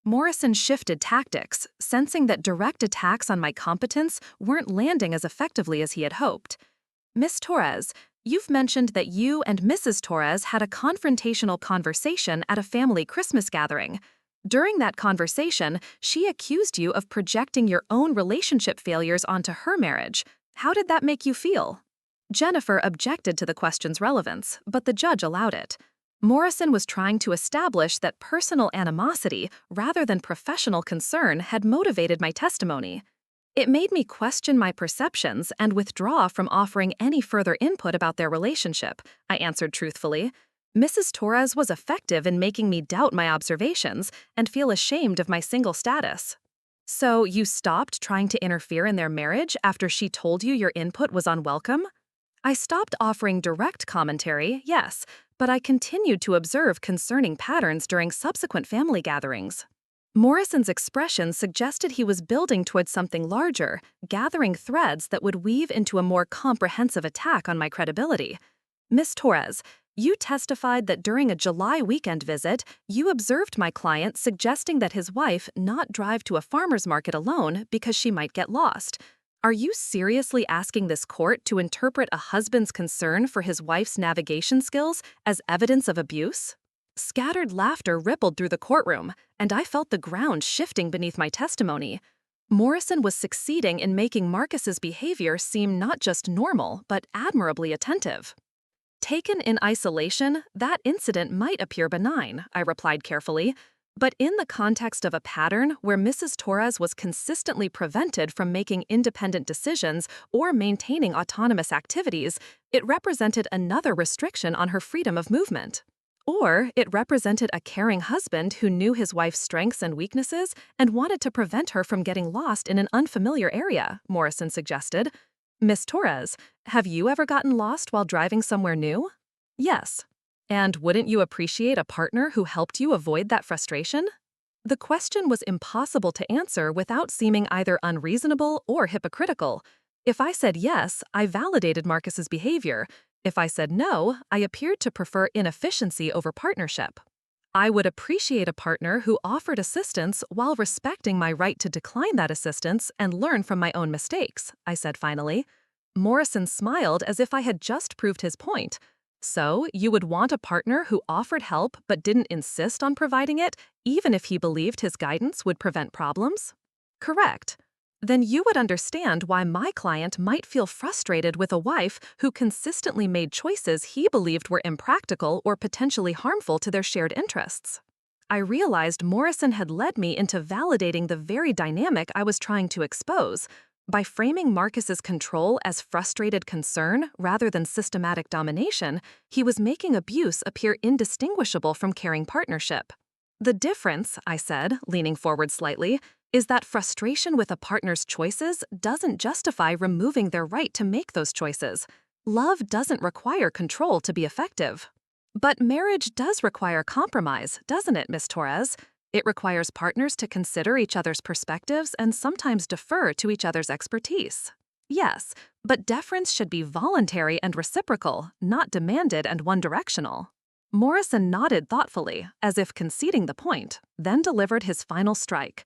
Morrison shifted tactics, sensing that direct attacks on my competence weren't landing as effectively as he had hoped. Ms. Torres, you've mentioned that you and Mrs. Torres had a confrontational conversation at a family Christmas gathering. During that conversation, she accused you of projecting your own relationship failures onto her marriage. How did that make you feel? Jennifer objected to the question's relevance, but the judge allowed it. Morrison was trying to establish that personal animosity, rather than professional concern, had motivated my testimony. It made me question my perceptions and withdraw from offering any further input about their relationship, I answered truthfully. Mrs. Torres was effective in making me doubt my observations and feel ashamed of my single status. So you stopped trying to interfere in their marriage after she told you your input was unwelcome? I stopped offering direct commentary, yes, but I continued to observe concerning patterns during subsequent family gatherings. Morrison's expression suggested he was building towards something larger, gathering threads that would weave into a more comprehensive attack on my credibility. Ms. Torres, you testified that during a July weekend visit, you observed my client suggesting that his wife not drive to a farmer's market alone because she might get lost. Are you seriously asking this court to interpret a husband's concern for his wife's navigation skills as evidence of abuse? Scattered laughter rippled through the courtroom, and I felt the ground shifting beneath my testimony. Morrison was succeeding in making Marcus's behavior seem not just normal, but admirably attentive. Taken in isolation, that incident might appear benign, I replied carefully. But in the context of a pattern where Mrs. Torres was consistently prevented from making independent decisions or maintaining autonomous activities, it represented another restriction on her freedom of movement. Or it represented a caring husband who knew his wife's strengths and weaknesses and wanted to prevent her from getting lost in an unfamiliar area, Morrison suggested. Ms. Torres, have you ever gotten lost while driving somewhere new? Yes. And wouldn't you appreciate a partner who helped you avoid that frustration? The question was impossible to answer without seeming either unreasonable or hypocritical. If I said yes, I validated Marcus's behavior. If I said no, I appeared to prefer inefficiency over partnership. I would appreciate a partner who offered assistance while respecting my right to decline that assistance and learn from my own mistakes, I said finally. Morrison smiled as if I had just proved his point. So, you would want a partner who offered help but didn't insist on providing it, even if he believed his guidance would prevent problems? Correct. Then you would understand why my client might feel frustrated with a wife who consistently made choices he believed were impractical or potentially harmful to their shared interests. I realized Morrison had led me into validating the very dynamic I was trying to expose. By framing Marcus's control as frustrated concern rather than systematic domination, he was making abuse appear indistinguishable from caring partnership. The difference, I said, leaning forward slightly, is that frustration with a partner's choices doesn't justify removing their right to make those choices. Love doesn't require control to be effective. But marriage does require compromise, doesn't it, Miss Torres? It requires partners to consider each other's perspectives and sometimes defer to each other's expertise. Yes, but deference should be voluntary and reciprocal, not demanded and one-directional. Morrison nodded thoughtfully, as if conceding the point, then delivered his final strike.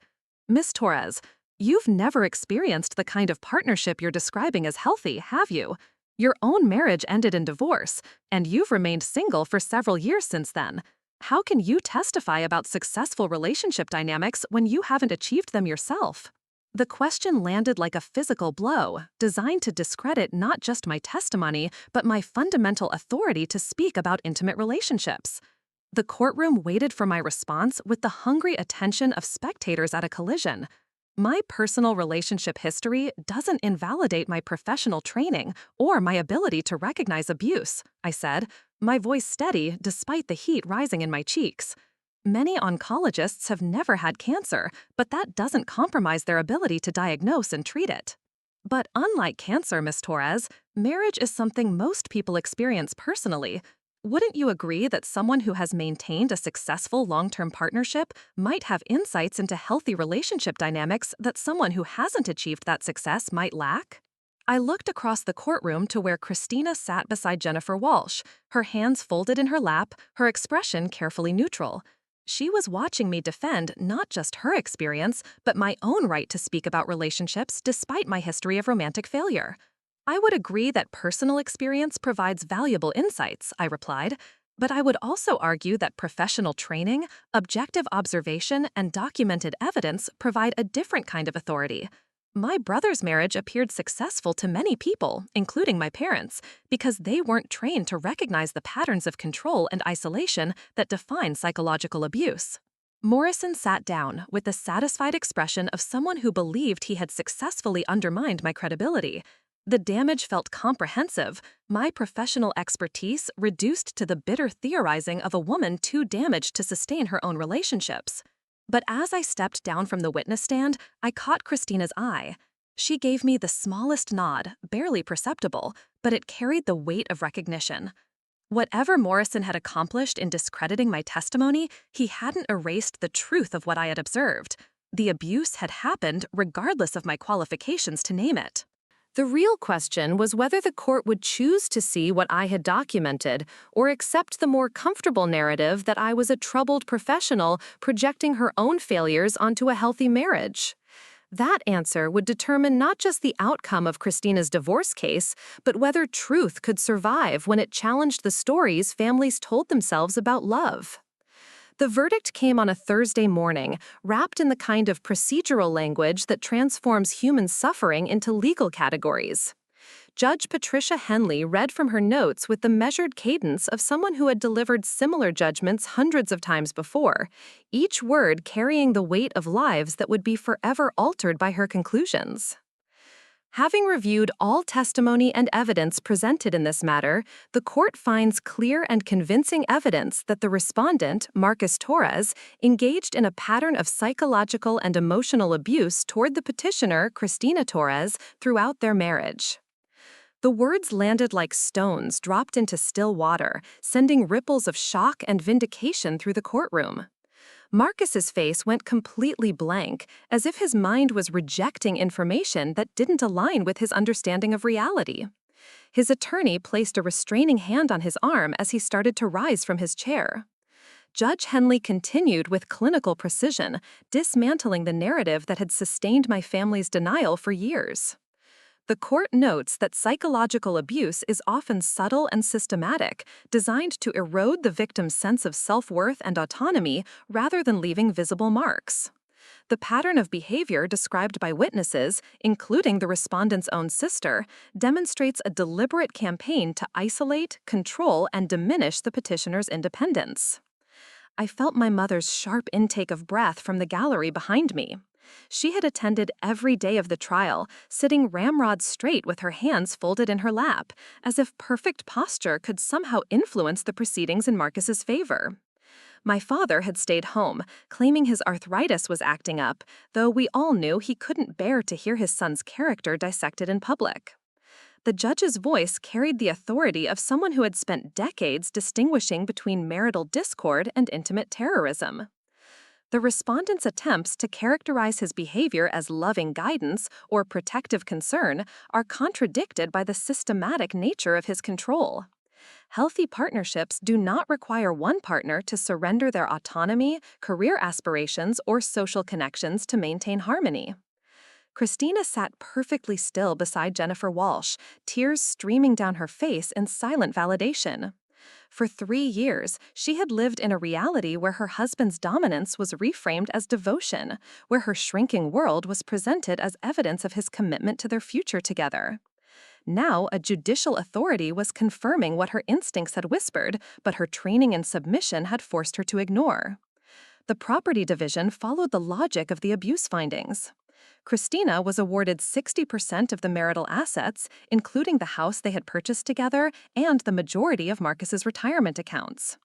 Miss Torres, you've never experienced the kind of partnership you're describing as healthy, have you? Your own marriage ended in divorce, and you've remained single for several years since then. How can you testify about successful relationship dynamics when you haven't achieved them yourself? The question landed like a physical blow, designed to discredit not just my testimony, but my fundamental authority to speak about intimate relationships. The courtroom waited for my response with the hungry attention of spectators at a collision. My personal relationship history doesn't invalidate my professional training or my ability to recognize abuse, I said, my voice steady despite the heat rising in my cheeks. Many oncologists have never had cancer, but that doesn't compromise their ability to diagnose and treat it. But unlike cancer, Miss Torres, marriage is something most people experience personally. Wouldn't you agree that someone who has maintained a successful long-term partnership might have insights into healthy relationship dynamics that someone who hasn't achieved that success might lack? I looked across the courtroom to where Christina sat beside Jennifer Walsh, her hands folded in her lap, her expression carefully neutral. She was watching me defend not just her experience, but my own right to speak about relationships despite my history of romantic failure. I would agree that personal experience provides valuable insights, I replied, but I would also argue that professional training, objective observation, and documented evidence provide a different kind of authority. My brother's marriage appeared successful to many people, including my parents, because they weren't trained to recognize the patterns of control and isolation that define psychological abuse. Morrison sat down with the satisfied expression of someone who believed he had successfully undermined my credibility. The damage felt comprehensive, my professional expertise reduced to the bitter theorizing of a woman too damaged to sustain her own relationships. But as I stepped down from the witness stand, I caught Christina's eye. She gave me the smallest nod, barely perceptible, but it carried the weight of recognition. Whatever Morrison had accomplished in discrediting my testimony, he hadn't erased the truth of what I had observed. The abuse had happened regardless of my qualifications to name it. The real question was whether the court would choose to see what I had documented or accept the more comfortable narrative that I was a troubled professional projecting her own failures onto a healthy marriage. That answer would determine not just the outcome of Christina's divorce case, but whether truth could survive when it challenged the stories families told themselves about love. The verdict came on a Thursday morning, wrapped in the kind of procedural language that transforms human suffering into legal categories. Judge Patricia Henley read from her notes with the measured cadence of someone who had delivered similar judgments hundreds of times before, each word carrying the weight of lives that would be forever altered by her conclusions. Having reviewed all testimony and evidence presented in this matter, the court finds clear and convincing evidence that the respondent, Marcus Torres, engaged in a pattern of psychological and emotional abuse toward the petitioner, Christina Torres, throughout their marriage. The words landed like stones dropped into still water, sending ripples of shock and vindication through the courtroom. Marcus's face went completely blank, as if his mind was rejecting information that didn't align with his understanding of reality. His attorney placed a restraining hand on his arm as he started to rise from his chair. Judge Henley continued with clinical precision, dismantling the narrative that had sustained my family's denial for years. The court notes that psychological abuse is often subtle and systematic, designed to erode the victim's sense of self-worth and autonomy rather than leaving visible marks. The pattern of behavior described by witnesses, including the respondent's own sister, demonstrates a deliberate campaign to isolate, control, and diminish the petitioner's independence. I felt my mother's sharp intake of breath from the gallery behind me. She had attended every day of the trial, sitting ramrod straight with her hands folded in her lap, as if perfect posture could somehow influence the proceedings in Marcus's favor. My father had stayed home, claiming his arthritis was acting up, though we all knew he couldn't bear to hear his son's character dissected in public. The judge's voice carried the authority of someone who had spent decades distinguishing between marital discord and intimate terrorism. The respondent's attempts to characterize his behavior as loving guidance or protective concern are contradicted by the systematic nature of his control. Healthy partnerships do not require one partner to surrender their autonomy, career aspirations, or social connections to maintain harmony. Christina sat perfectly still beside Jennifer Walsh, tears streaming down her face in silent validation. For 3 years, she had lived in a reality where her husband's dominance was reframed as devotion, where her shrinking world was presented as evidence of his commitment to their future together. Now, a judicial authority was confirming what her instincts had whispered, but her training in submission had forced her to ignore. The property division followed the logic of the abuse findings. Christina was awarded 60% of the marital assets, including the house they had purchased together and the majority of Marcus's retirement accounts.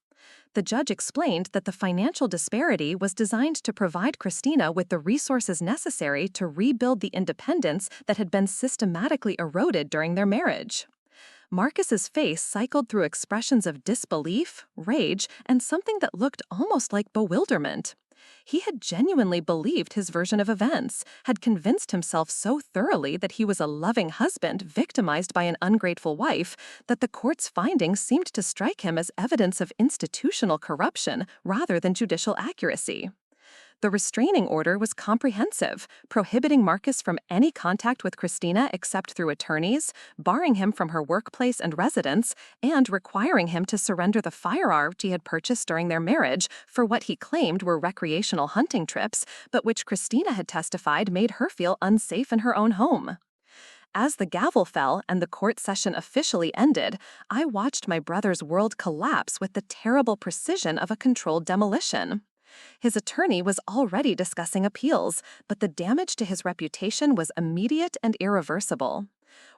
The judge explained that the financial disparity was designed to provide Christina with the resources necessary to rebuild the independence that had been systematically eroded during their marriage. Marcus's face cycled through expressions of disbelief, rage, and something that looked almost like bewilderment. He had genuinely believed his version of events, had convinced himself so thoroughly that he was a loving husband victimized by an ungrateful wife that the court's findings seemed to strike him as evidence of institutional corruption rather than judicial accuracy. The restraining order was comprehensive, prohibiting Marcus from any contact with Christina except through attorneys, barring him from her workplace and residence, and requiring him to surrender the firearm he had purchased during their marriage for what he claimed were recreational hunting trips, but which Christina had testified made her feel unsafe in her own home. As the gavel fell and the court session officially ended, I watched my brother's world collapse with the terrible precision of a controlled demolition. His attorney was already discussing appeals, but the damage to his reputation was immediate and irreversible.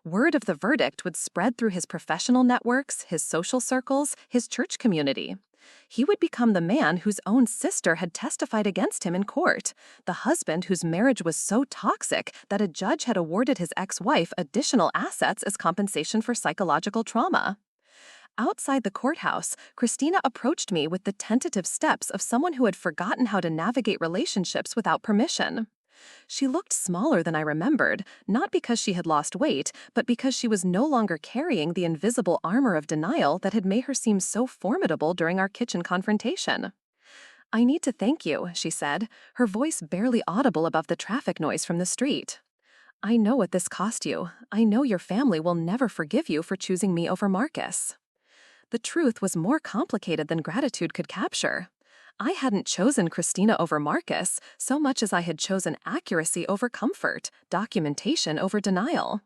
Word of the verdict would spread through his professional networks, his social circles, his church community. He would become the man whose own sister had testified against him in court, the husband whose marriage was so toxic that a judge had awarded his ex-wife additional assets as compensation for psychological trauma. Outside the courthouse, Christina approached me with the tentative steps of someone who had forgotten how to navigate relationships without permission. She looked smaller than I remembered, not because she had lost weight, but because she was no longer carrying the invisible armor of denial that had made her seem so formidable during our kitchen confrontation. "I need to thank you," she said, her voice barely audible above the traffic noise from the street. "I know what this cost you. I know your family will never forgive you for choosing me over Marcus." The truth was more complicated than gratitude could capture. I hadn't chosen Christina over Marcus so much as I had chosen accuracy over comfort, documentation over denial.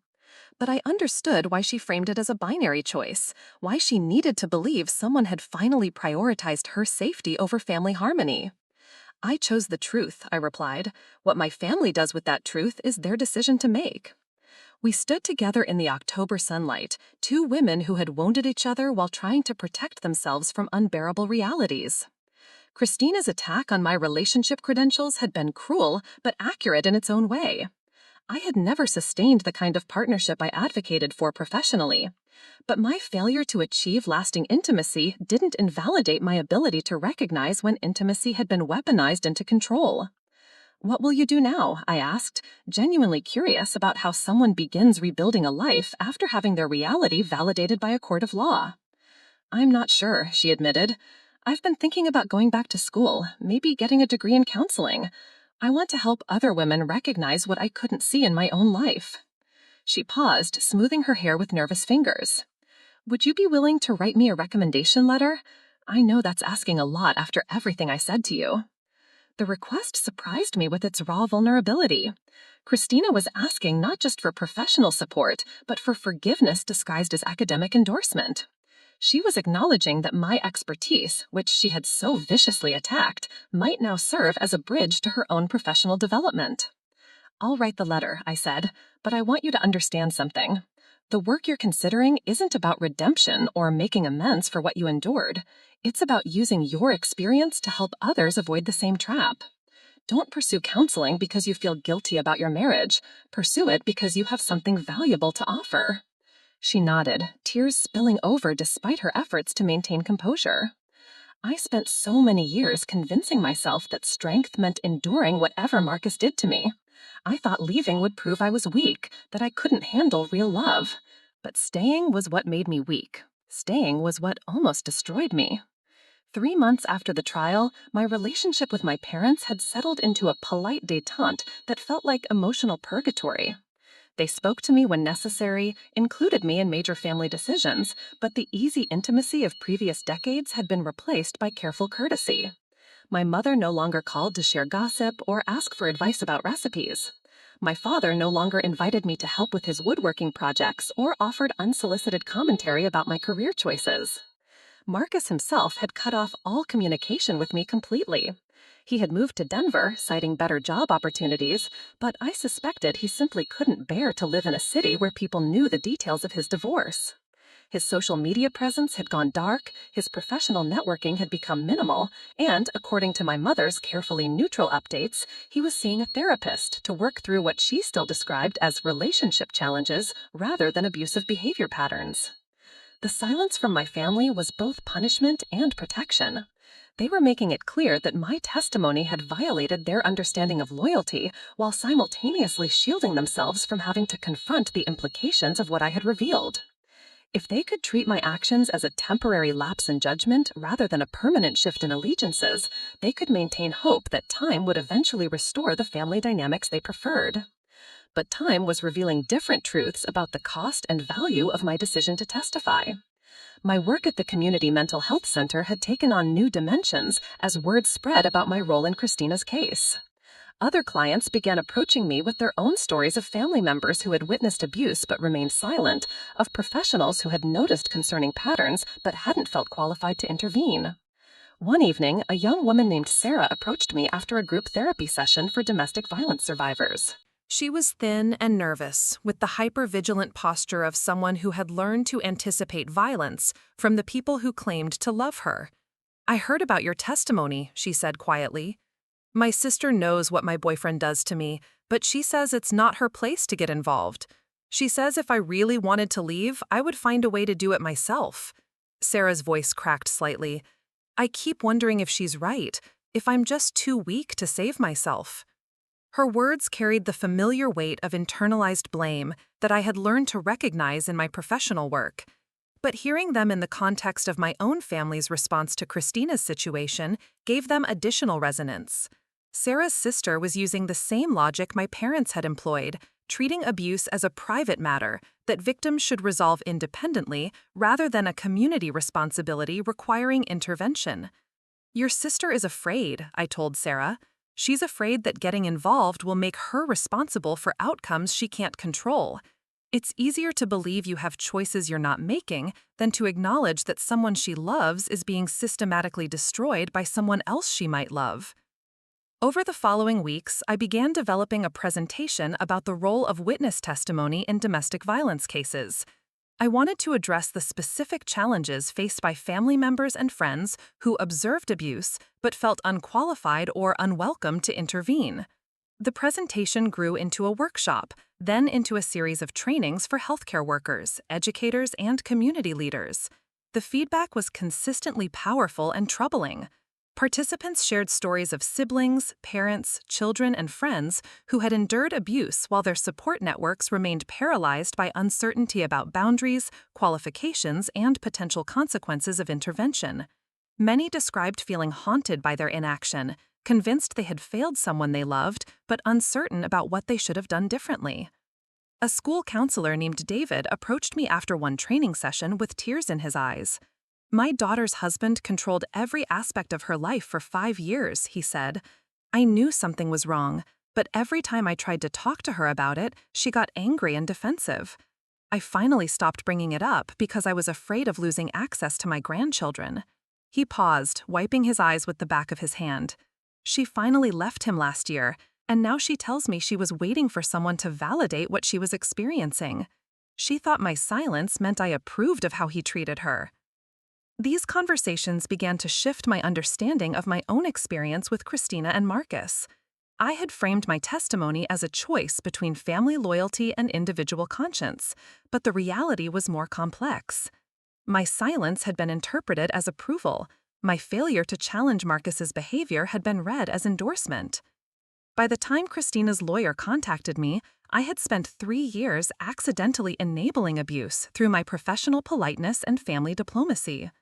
But I understood why she framed it as a binary choice, why she needed to believe someone had finally prioritized her safety over family harmony. "I chose the truth," I replied. "What my family does with that truth is their decision to make." We stood together in the October sunlight, two women who had wounded each other while trying to protect themselves from unbearable realities. Christina's attack on my relationship credentials had been cruel, but accurate in its own way. I had never sustained the kind of partnership I advocated for professionally. But my failure to achieve lasting intimacy didn't invalidate my ability to recognize when intimacy had been weaponized into control. "What will you do now?" I asked, genuinely curious about how someone begins rebuilding a life after having their reality validated by a court of law. "I'm not sure," she admitted. "I've been thinking about going back to school, maybe getting a degree in counseling. I want to help other women recognize what I couldn't see in my own life." She paused, smoothing her hair with nervous fingers. "Would you be willing to write me a recommendation letter? I know that's asking a lot after everything I said to you." The request surprised me with its raw vulnerability. Christina was asking not just for professional support, but for forgiveness disguised as academic endorsement. She was acknowledging that my expertise, which she had so viciously attacked, might now serve as a bridge to her own professional development. "I'll write the letter," I said, "but I want you to understand something. The work you're considering isn't about redemption or making amends for what you endured. It's about using your experience to help others avoid the same trap. Don't pursue counseling because you feel guilty about your marriage. Pursue it because you have something valuable to offer. She nodded, tears spilling over despite her efforts to maintain composure. I spent so many years convincing myself that strength meant enduring whatever Marcus did to me. I thought leaving would prove I was weak, that I couldn't handle real love. But staying was what made me weak. Staying was what almost destroyed me. 3 months after the trial, my relationship with my parents had settled into a polite détente that felt like emotional purgatory. They spoke to me when necessary, included me in major family decisions, but the easy intimacy of previous decades had been replaced by careful courtesy. My mother no longer called to share gossip or ask for advice about recipes. My father no longer invited me to help with his woodworking projects or offered unsolicited commentary about my career choices. Marcus himself had cut off all communication with me completely. He had moved to Denver, citing better job opportunities, but I suspected he simply couldn't bear to live in a city where people knew the details of his divorce. His social media presence had gone dark, his professional networking had become minimal, and, according to my mother's carefully neutral updates, he was seeing a therapist to work through what she still described as relationship challenges rather than abusive behavior patterns. The silence from my family was both punishment and protection. They were making it clear that my testimony had violated their understanding of loyalty while simultaneously shielding themselves from having to confront the implications of what I had revealed. If they could treat my actions as a temporary lapse in judgment rather than a permanent shift in allegiances, they could maintain hope that time would eventually restore the family dynamics they preferred. But time was revealing different truths about the cost and value of my decision to testify. My work at the Community Mental Health Center had taken on new dimensions as word spread about my role in Christina's case. Other clients began approaching me with their own stories of family members who had witnessed abuse but remained silent, of professionals who had noticed concerning patterns but hadn't felt qualified to intervene. One evening, a young woman named Sarah approached me after a group therapy session for domestic violence survivors. She was thin and nervous, with the hyper-vigilant posture of someone who had learned to anticipate violence from the people who claimed to love her. "I heard about your testimony," she said quietly. "My sister knows what my boyfriend does to me, but she says it's not her place to get involved. She says if I really wanted to leave, I would find a way to do it myself." Sarah's voice cracked slightly. "I keep wondering if she's right, if I'm just too weak to save myself." Her words carried the familiar weight of internalized blame that I had learned to recognize in my professional work. But hearing them in the context of my own family's response to Christina's situation gave them additional resonance. Sarah's sister was using the same logic my parents had employed, treating abuse as a private matter that victims should resolve independently rather than a community responsibility requiring intervention. "Your sister is afraid," I told Sarah. "She's afraid that getting involved will make her responsible for outcomes she can't control. It's easier to believe you have choices you're not making than to acknowledge that someone she loves is being systematically destroyed by someone else she might love." Over the following weeks, I began developing a presentation about the role of witness testimony in domestic violence cases. I wanted to address the specific challenges faced by family members and friends who observed abuse but felt unqualified or unwelcome to intervene. The presentation grew into a workshop, then into a series of trainings for healthcare workers, educators, and community leaders. The feedback was consistently powerful and troubling. Participants shared stories of siblings, parents, children, and friends who had endured abuse while their support networks remained paralyzed by uncertainty about boundaries, qualifications, and potential consequences of intervention. Many described feeling haunted by their inaction, convinced they had failed someone they loved, but uncertain about what they should have done differently. A school counselor named David approached me after one training session with tears in his eyes. "My daughter's husband controlled every aspect of her life for 5 years," he said. "I knew something was wrong, but every time I tried to talk to her about it, she got angry and defensive. I finally stopped bringing it up because I was afraid of losing access to my grandchildren." He paused, wiping his eyes with the back of his hand. "She finally left him last year, and now she tells me she was waiting for someone to validate what she was experiencing. She thought my silence meant I approved of how he treated her. These conversations began to shift my understanding of my own experience with Christina and Marcus. I had framed my testimony as a choice between family loyalty and individual conscience, but the reality was more complex. My silence had been interpreted as approval. My failure to challenge Marcus's behavior had been read as endorsement. By the time Christina's lawyer contacted me, I had spent 3 years accidentally enabling abuse through my professional politeness and family diplomacy.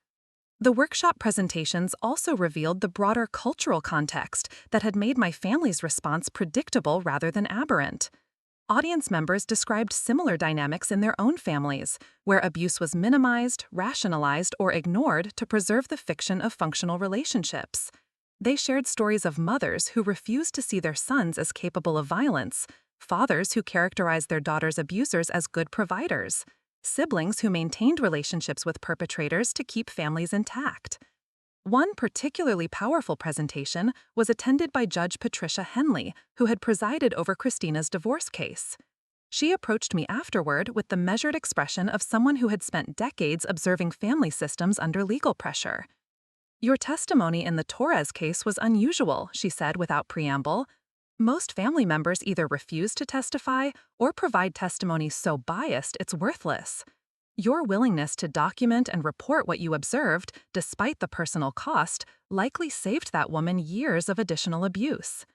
The workshop presentations also revealed the broader cultural context that had made my family's response predictable rather than aberrant. Audience members described similar dynamics in their own families, where abuse was minimized, rationalized, or ignored to preserve the fiction of functional relationships. They shared stories of mothers who refused to see their sons as capable of violence, fathers who characterized their daughters' abusers as good providers, siblings who maintained relationships with perpetrators to keep families intact. One particularly powerful presentation was attended by Judge Patricia Henley, who had presided over Christina's divorce case. She approached me afterward with the measured expression of someone who had spent decades observing family systems under legal pressure. "Your testimony in the Torres case was unusual," she said without preamble. "Most family members either refuse to testify or provide testimony so biased it's worthless. Your willingness to document and report what you observed, despite the personal cost, likely saved that woman years of additional abuse."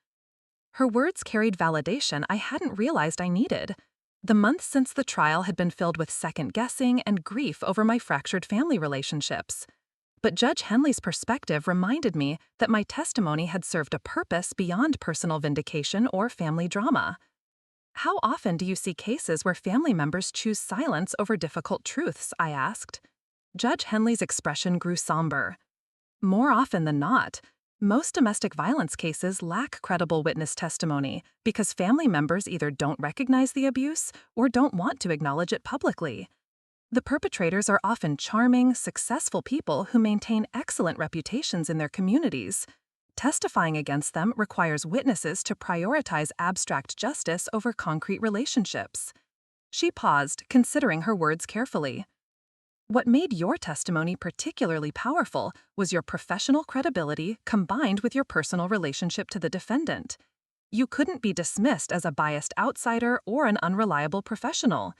Her words carried validation I hadn't realized I needed. The months since the trial had been filled with second-guessing and grief over my fractured family relationships. But Judge Henley's perspective reminded me that my testimony had served a purpose beyond personal vindication or family drama. "How often do you see cases where family members choose silence over difficult truths?" I asked. Judge Henley's expression grew somber. "More often than not. Most domestic violence cases lack credible witness testimony because family members either don't recognize the abuse or don't want to acknowledge it publicly. The perpetrators are often charming, successful people who maintain excellent reputations in their communities. Testifying against them requires witnesses to prioritize abstract justice over concrete relationships." She paused, considering her words carefully. "What made your testimony particularly powerful was your professional credibility combined with your personal relationship to the defendant. You couldn't be dismissed as a biased outsider or an unreliable professional.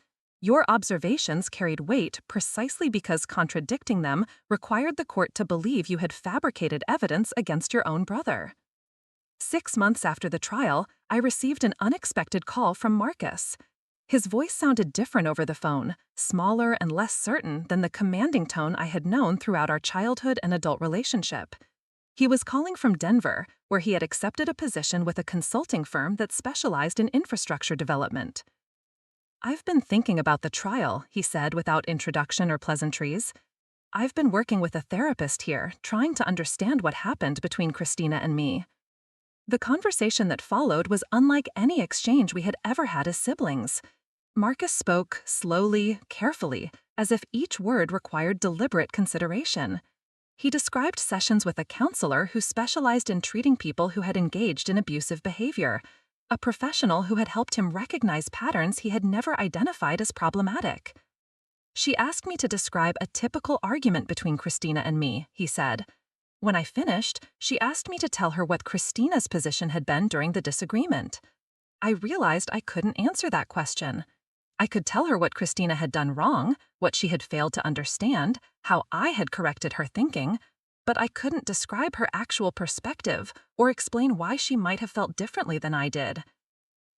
Your observations carried weight precisely because contradicting them required the court to believe you had fabricated evidence against your own brother." 6 months after the trial, I received an unexpected call from Marcus. His voice sounded different over the phone, smaller and less certain than the commanding tone I had known throughout our childhood and adult relationship. He was calling from Denver, where he had accepted a position with a consulting firm that specialized in infrastructure development. "I've been thinking about the trial," he said without introduction or pleasantries. "I've been working with a therapist here, trying to understand what happened between Christina and me." The conversation that followed was unlike any exchange we had ever had as siblings. Marcus spoke slowly, carefully, as if each word required deliberate consideration. He described sessions with a counselor who specialized in treating people who had engaged in abusive behavior, a professional who had helped him recognize patterns he had never identified as problematic. "She asked me to describe a typical argument between Christina and me," he said. "When I finished, she asked me to tell her what Christina's position had been during the disagreement. I realized I couldn't answer that question. I could tell her what Christina had done wrong, what she had failed to understand, how I had corrected her thinking, but I couldn't describe her actual perspective or explain why she might have felt differently than I did."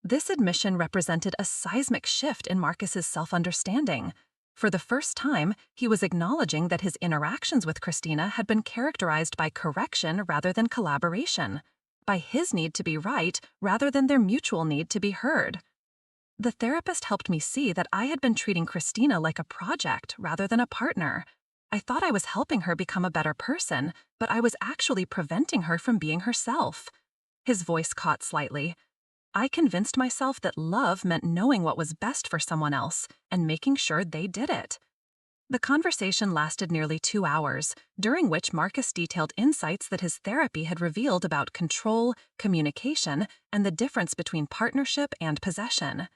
This admission represented a seismic shift in Marcus's self-understanding. For the first time, he was acknowledging that his interactions with Christina had been characterized by correction rather than collaboration, by his need to be right rather than their mutual need to be heard. The therapist helped me see that I had been treating Christina like a project rather than a partner. I thought I was helping her become a better person, but I was actually preventing her from being herself. His voice caught slightly. I convinced myself that love meant knowing what was best for someone else and making sure they did it. The conversation lasted nearly 2 hours, during which Marcus detailed insights that his therapy had revealed about control, communication, and the difference between partnership and possession.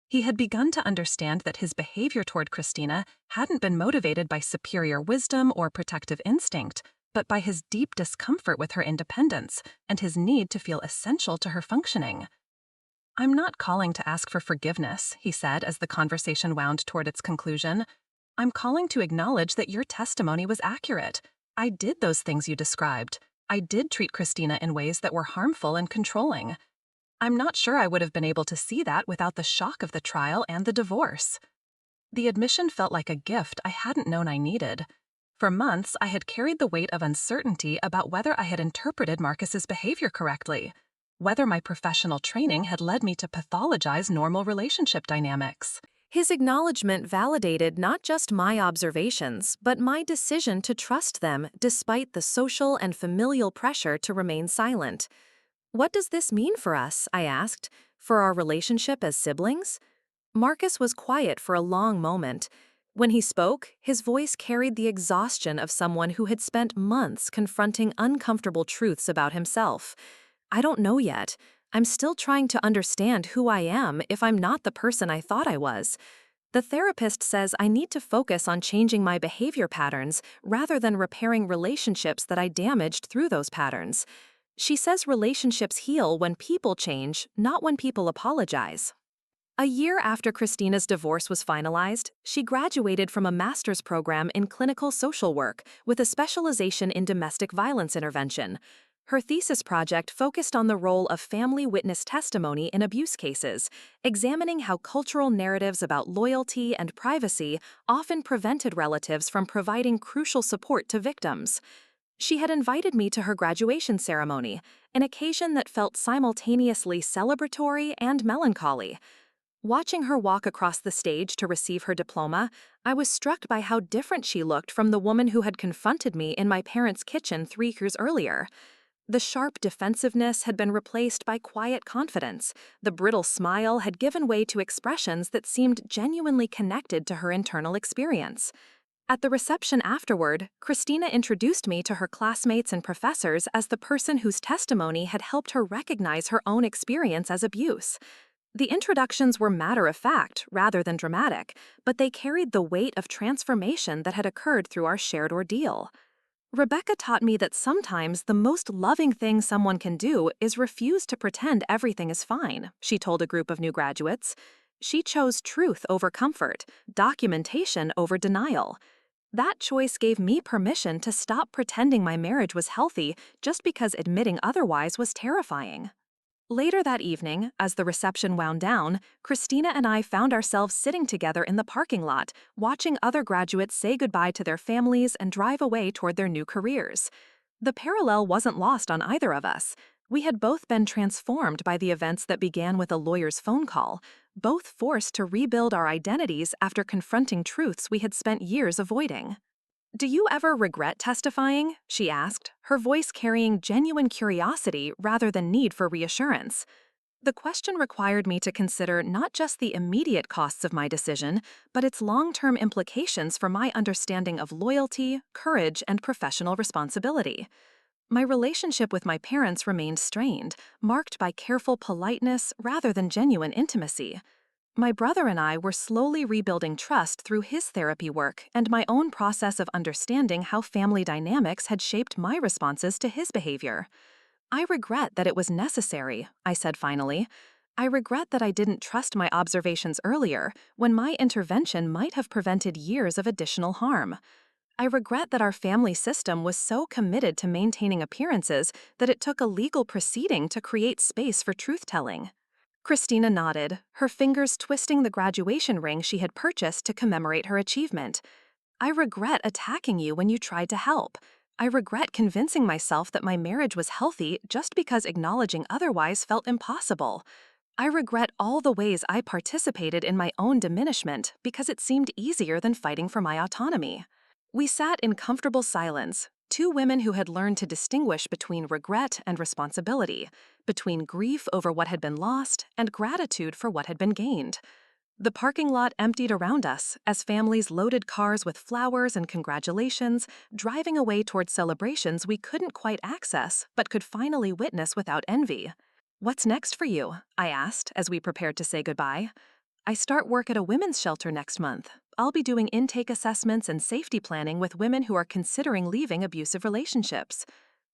He had begun to understand that his behavior toward Christina hadn't been motivated by superior wisdom or protective instinct, but by his deep discomfort with her independence and his need to feel essential to her functioning. "I'm not calling to ask for forgiveness," he said as the conversation wound toward its conclusion. "I'm calling to acknowledge that your testimony was accurate. I did those things you described. I did treat Christina in ways that were harmful and controlling. I'm not sure I would have been able to see that without the shock of the trial and the divorce." The admission felt like a gift I hadn't known I needed. For months, I had carried the weight of uncertainty about whether I had interpreted Marcus's behavior correctly, whether my professional training had led me to pathologize normal relationship dynamics. His acknowledgement validated not just my observations, but my decision to trust them despite the social and familial pressure to remain silent. "What does this mean for us?" I asked. "For our relationship as siblings?" Marcus was quiet for a long moment. When he spoke, his voice carried the exhaustion of someone who had spent months confronting uncomfortable truths about himself. "I don't know yet. I'm still trying to understand who I am if I'm not the person I thought I was. The therapist says I need to focus on changing my behavior patterns rather than repairing relationships that I damaged through those patterns. She says relationships heal when people change, not when people apologize." A year after Christina's divorce was finalized, she graduated from a master's program in clinical social work with a specialization in domestic violence intervention. Her thesis project focused on the role of family witness testimony in abuse cases, examining how cultural narratives about loyalty and privacy often prevented relatives from providing crucial support to victims. She had invited me to her graduation ceremony, an occasion that felt simultaneously celebratory and melancholy. Watching her walk across the stage to receive her diploma, I was struck by how different she looked from the woman who had confronted me in my parents' kitchen 3 years earlier. The sharp defensiveness had been replaced by quiet confidence. The brittle smile had given way to expressions that seemed genuinely connected to her internal experience. At the reception afterward, Christina introduced me to her classmates and professors as the person whose testimony had helped her recognize her own experience as abuse. The introductions were matter-of-fact rather than dramatic, but they carried the weight of transformation that had occurred through our shared ordeal. "Rebecca taught me that sometimes the most loving thing someone can do is refuse to pretend everything is fine," she told a group of new graduates. She chose truth over comfort, documentation over denial. That choice gave me permission to stop pretending my marriage was healthy just because admitting otherwise was terrifying. Later that evening, as the reception wound down, Christina and I found ourselves sitting together in the parking lot, watching other graduates say goodbye to their families and drive away toward their new careers. The parallel wasn't lost on either of us. We had both been transformed by the events that began with a lawyer's phone call, both forced to rebuild our identities after confronting truths we had spent years avoiding. "Do you ever regret testifying?" she asked, her voice carrying genuine curiosity rather than need for reassurance. The question required me to consider not just the immediate costs of my decision, but its long-term implications for my understanding of loyalty, courage, and professional responsibility. My relationship with my parents remained strained, marked by careful politeness rather than genuine intimacy. My brother and I were slowly rebuilding trust through his therapy work and my own process of understanding how family dynamics had shaped my responses to his behavior. "I regret that it was necessary," I said finally. "I regret that I didn't trust my observations earlier, when my intervention might have prevented years of additional harm. I regret that our family system was so committed to maintaining appearances that it took a legal proceeding to create space for truth-telling." Christina nodded, her fingers twisting the graduation ring she had purchased to commemorate her achievement. "I regret attacking you when you tried to help. I regret convincing myself that my marriage was healthy just because acknowledging otherwise felt impossible. I regret all the ways I participated in my own diminishment because it seemed easier than fighting for my autonomy." We sat in comfortable silence, two women who had learned to distinguish between regret and responsibility, between grief over what had been lost and gratitude for what had been gained. The parking lot emptied around us as families loaded cars with flowers and congratulations, driving away toward celebrations we couldn't quite access but could finally witness without envy. "What's next for you?" I asked as we prepared to say goodbye. I start work at a women's shelter next month. I'll be doing intake assessments and safety planning with women who are considering leaving abusive relationships.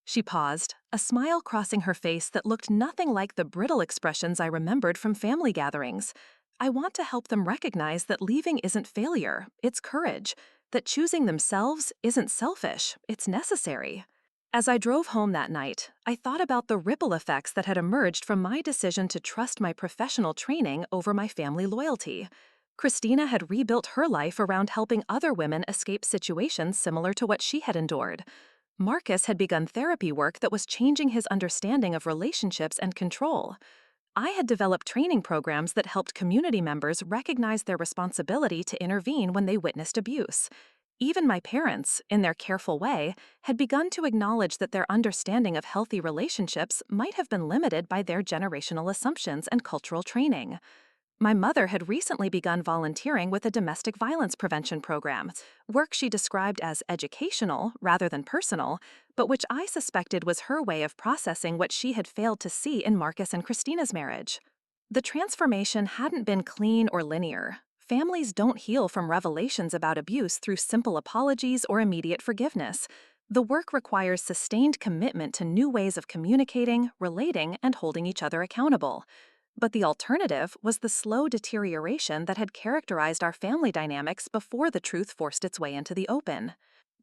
She paused, a smile crossing her face that looked nothing like the brittle expressions I remembered from family gatherings. I want to help them recognize that leaving isn't failure, it's courage, that choosing themselves isn't selfish, it's necessary. As I drove home that night, I thought about the ripple effects that had emerged from my decision to trust my professional training over my family loyalty. Christina had rebuilt her life around helping other women escape situations similar to what she had endured. Marcus had begun therapy work that was changing his understanding of relationships and control. I had developed training programs that helped community members recognize their responsibility to intervene when they witnessed abuse. Even my parents, in their careful way, had begun to acknowledge that their understanding of healthy relationships might have been limited by their generational assumptions and cultural training. My mother had recently begun volunteering with a domestic violence prevention program, work she described as educational rather than personal, but which I suspected was her way of processing what she had failed to see in Marcus and Christina's marriage. The transformation hadn't been clean or linear. Families don't heal from revelations about abuse through simple apologies or immediate forgiveness. The work requires sustained commitment to new ways of communicating, relating, and holding each other accountable. But the alternative was the slow deterioration that had characterized our family dynamics before the truth forced its way into the open.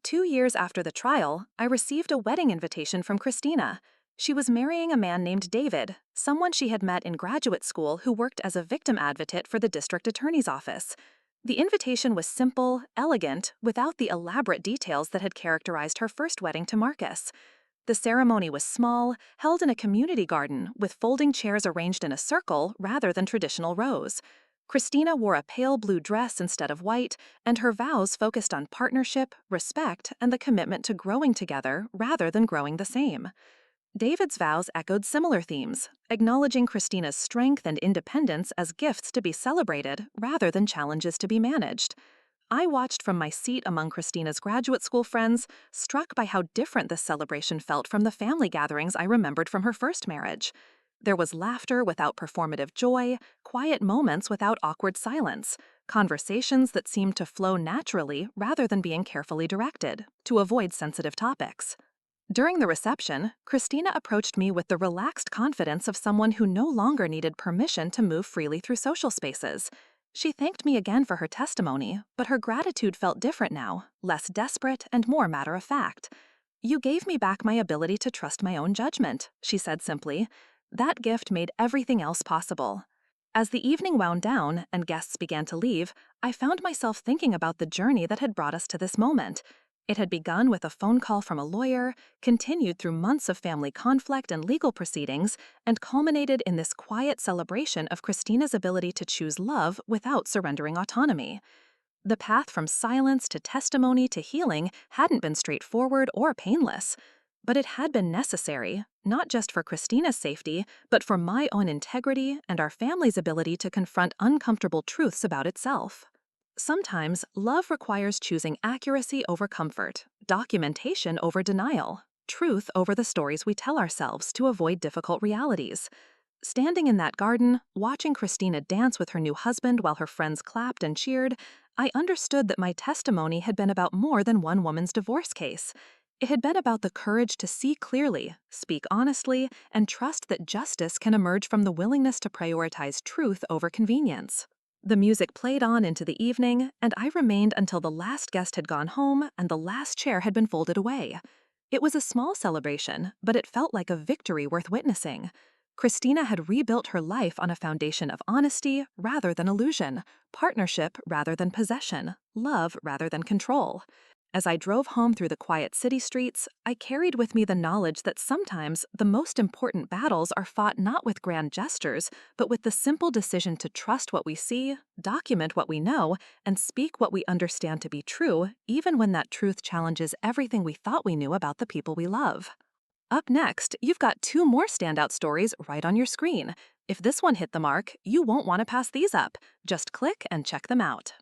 2 years after the trial, I received a wedding invitation from Christina. She was marrying a man named David, someone she had met in graduate school who worked as a victim advocate for the district attorney's office. The invitation was simple, elegant, without the elaborate details that had characterized her first wedding to Marcus. The ceremony was small, held in a community garden with folding chairs arranged in a circle rather than traditional rows. Christina wore a pale blue dress instead of white, and her vows focused on partnership, respect, and the commitment to growing together rather than growing the same. David's vows echoed similar themes, acknowledging Christina's strength and independence as gifts to be celebrated rather than challenges to be managed. I watched from my seat among Christina's graduate school friends, struck by how different this celebration felt from the family gatherings I remembered from her first marriage. There was laughter without performative joy, quiet moments without awkward silence, conversations that seemed to flow naturally rather than being carefully directed, to avoid sensitive topics. During the reception, Christina approached me with the relaxed confidence of someone who no longer needed permission to move freely through social spaces. She thanked me again for her testimony, but her gratitude felt different now, less desperate and more matter-of-fact. "You gave me back my ability to trust my own judgment," she said simply. That gift made everything else possible. As the evening wound down and guests began to leave, I found myself thinking about the journey that had brought us to this moment. It had begun with a phone call from a lawyer, continued through months of family conflict and legal proceedings, and culminated in this quiet celebration of Christina's ability to choose love without surrendering autonomy. The path from silence to testimony to healing hadn't been straightforward or painless, but it had been necessary, not just for Christina's safety, but for my own integrity and our family's ability to confront uncomfortable truths about itself. Sometimes, love requires choosing accuracy over comfort, documentation over denial, truth over the stories we tell ourselves to avoid difficult realities. Standing in that garden, watching Christina dance with her new husband while her friends clapped and cheered, I understood that my testimony had been about more than one woman's divorce case. It had been about the courage to see clearly, speak honestly, and trust that justice can emerge from the willingness to prioritize truth over convenience. The music played on into the evening, and I remained until the last guest had gone home and the last chair had been folded away. It was a small celebration, but it felt like a victory worth witnessing. Christina had rebuilt her life on a foundation of honesty rather than illusion, partnership rather than possession, love rather than control. As I drove home through the quiet city streets, I carried with me the knowledge that sometimes the most important battles are fought not with grand gestures, but with the simple decision to trust what we see, document what we know, and speak what we understand to be true, even when that truth challenges everything we thought we knew about the people we love. Up next, you've got 2 more standout stories right on your screen. If this one hit the mark, you won't want to pass these up. Just click and check them out.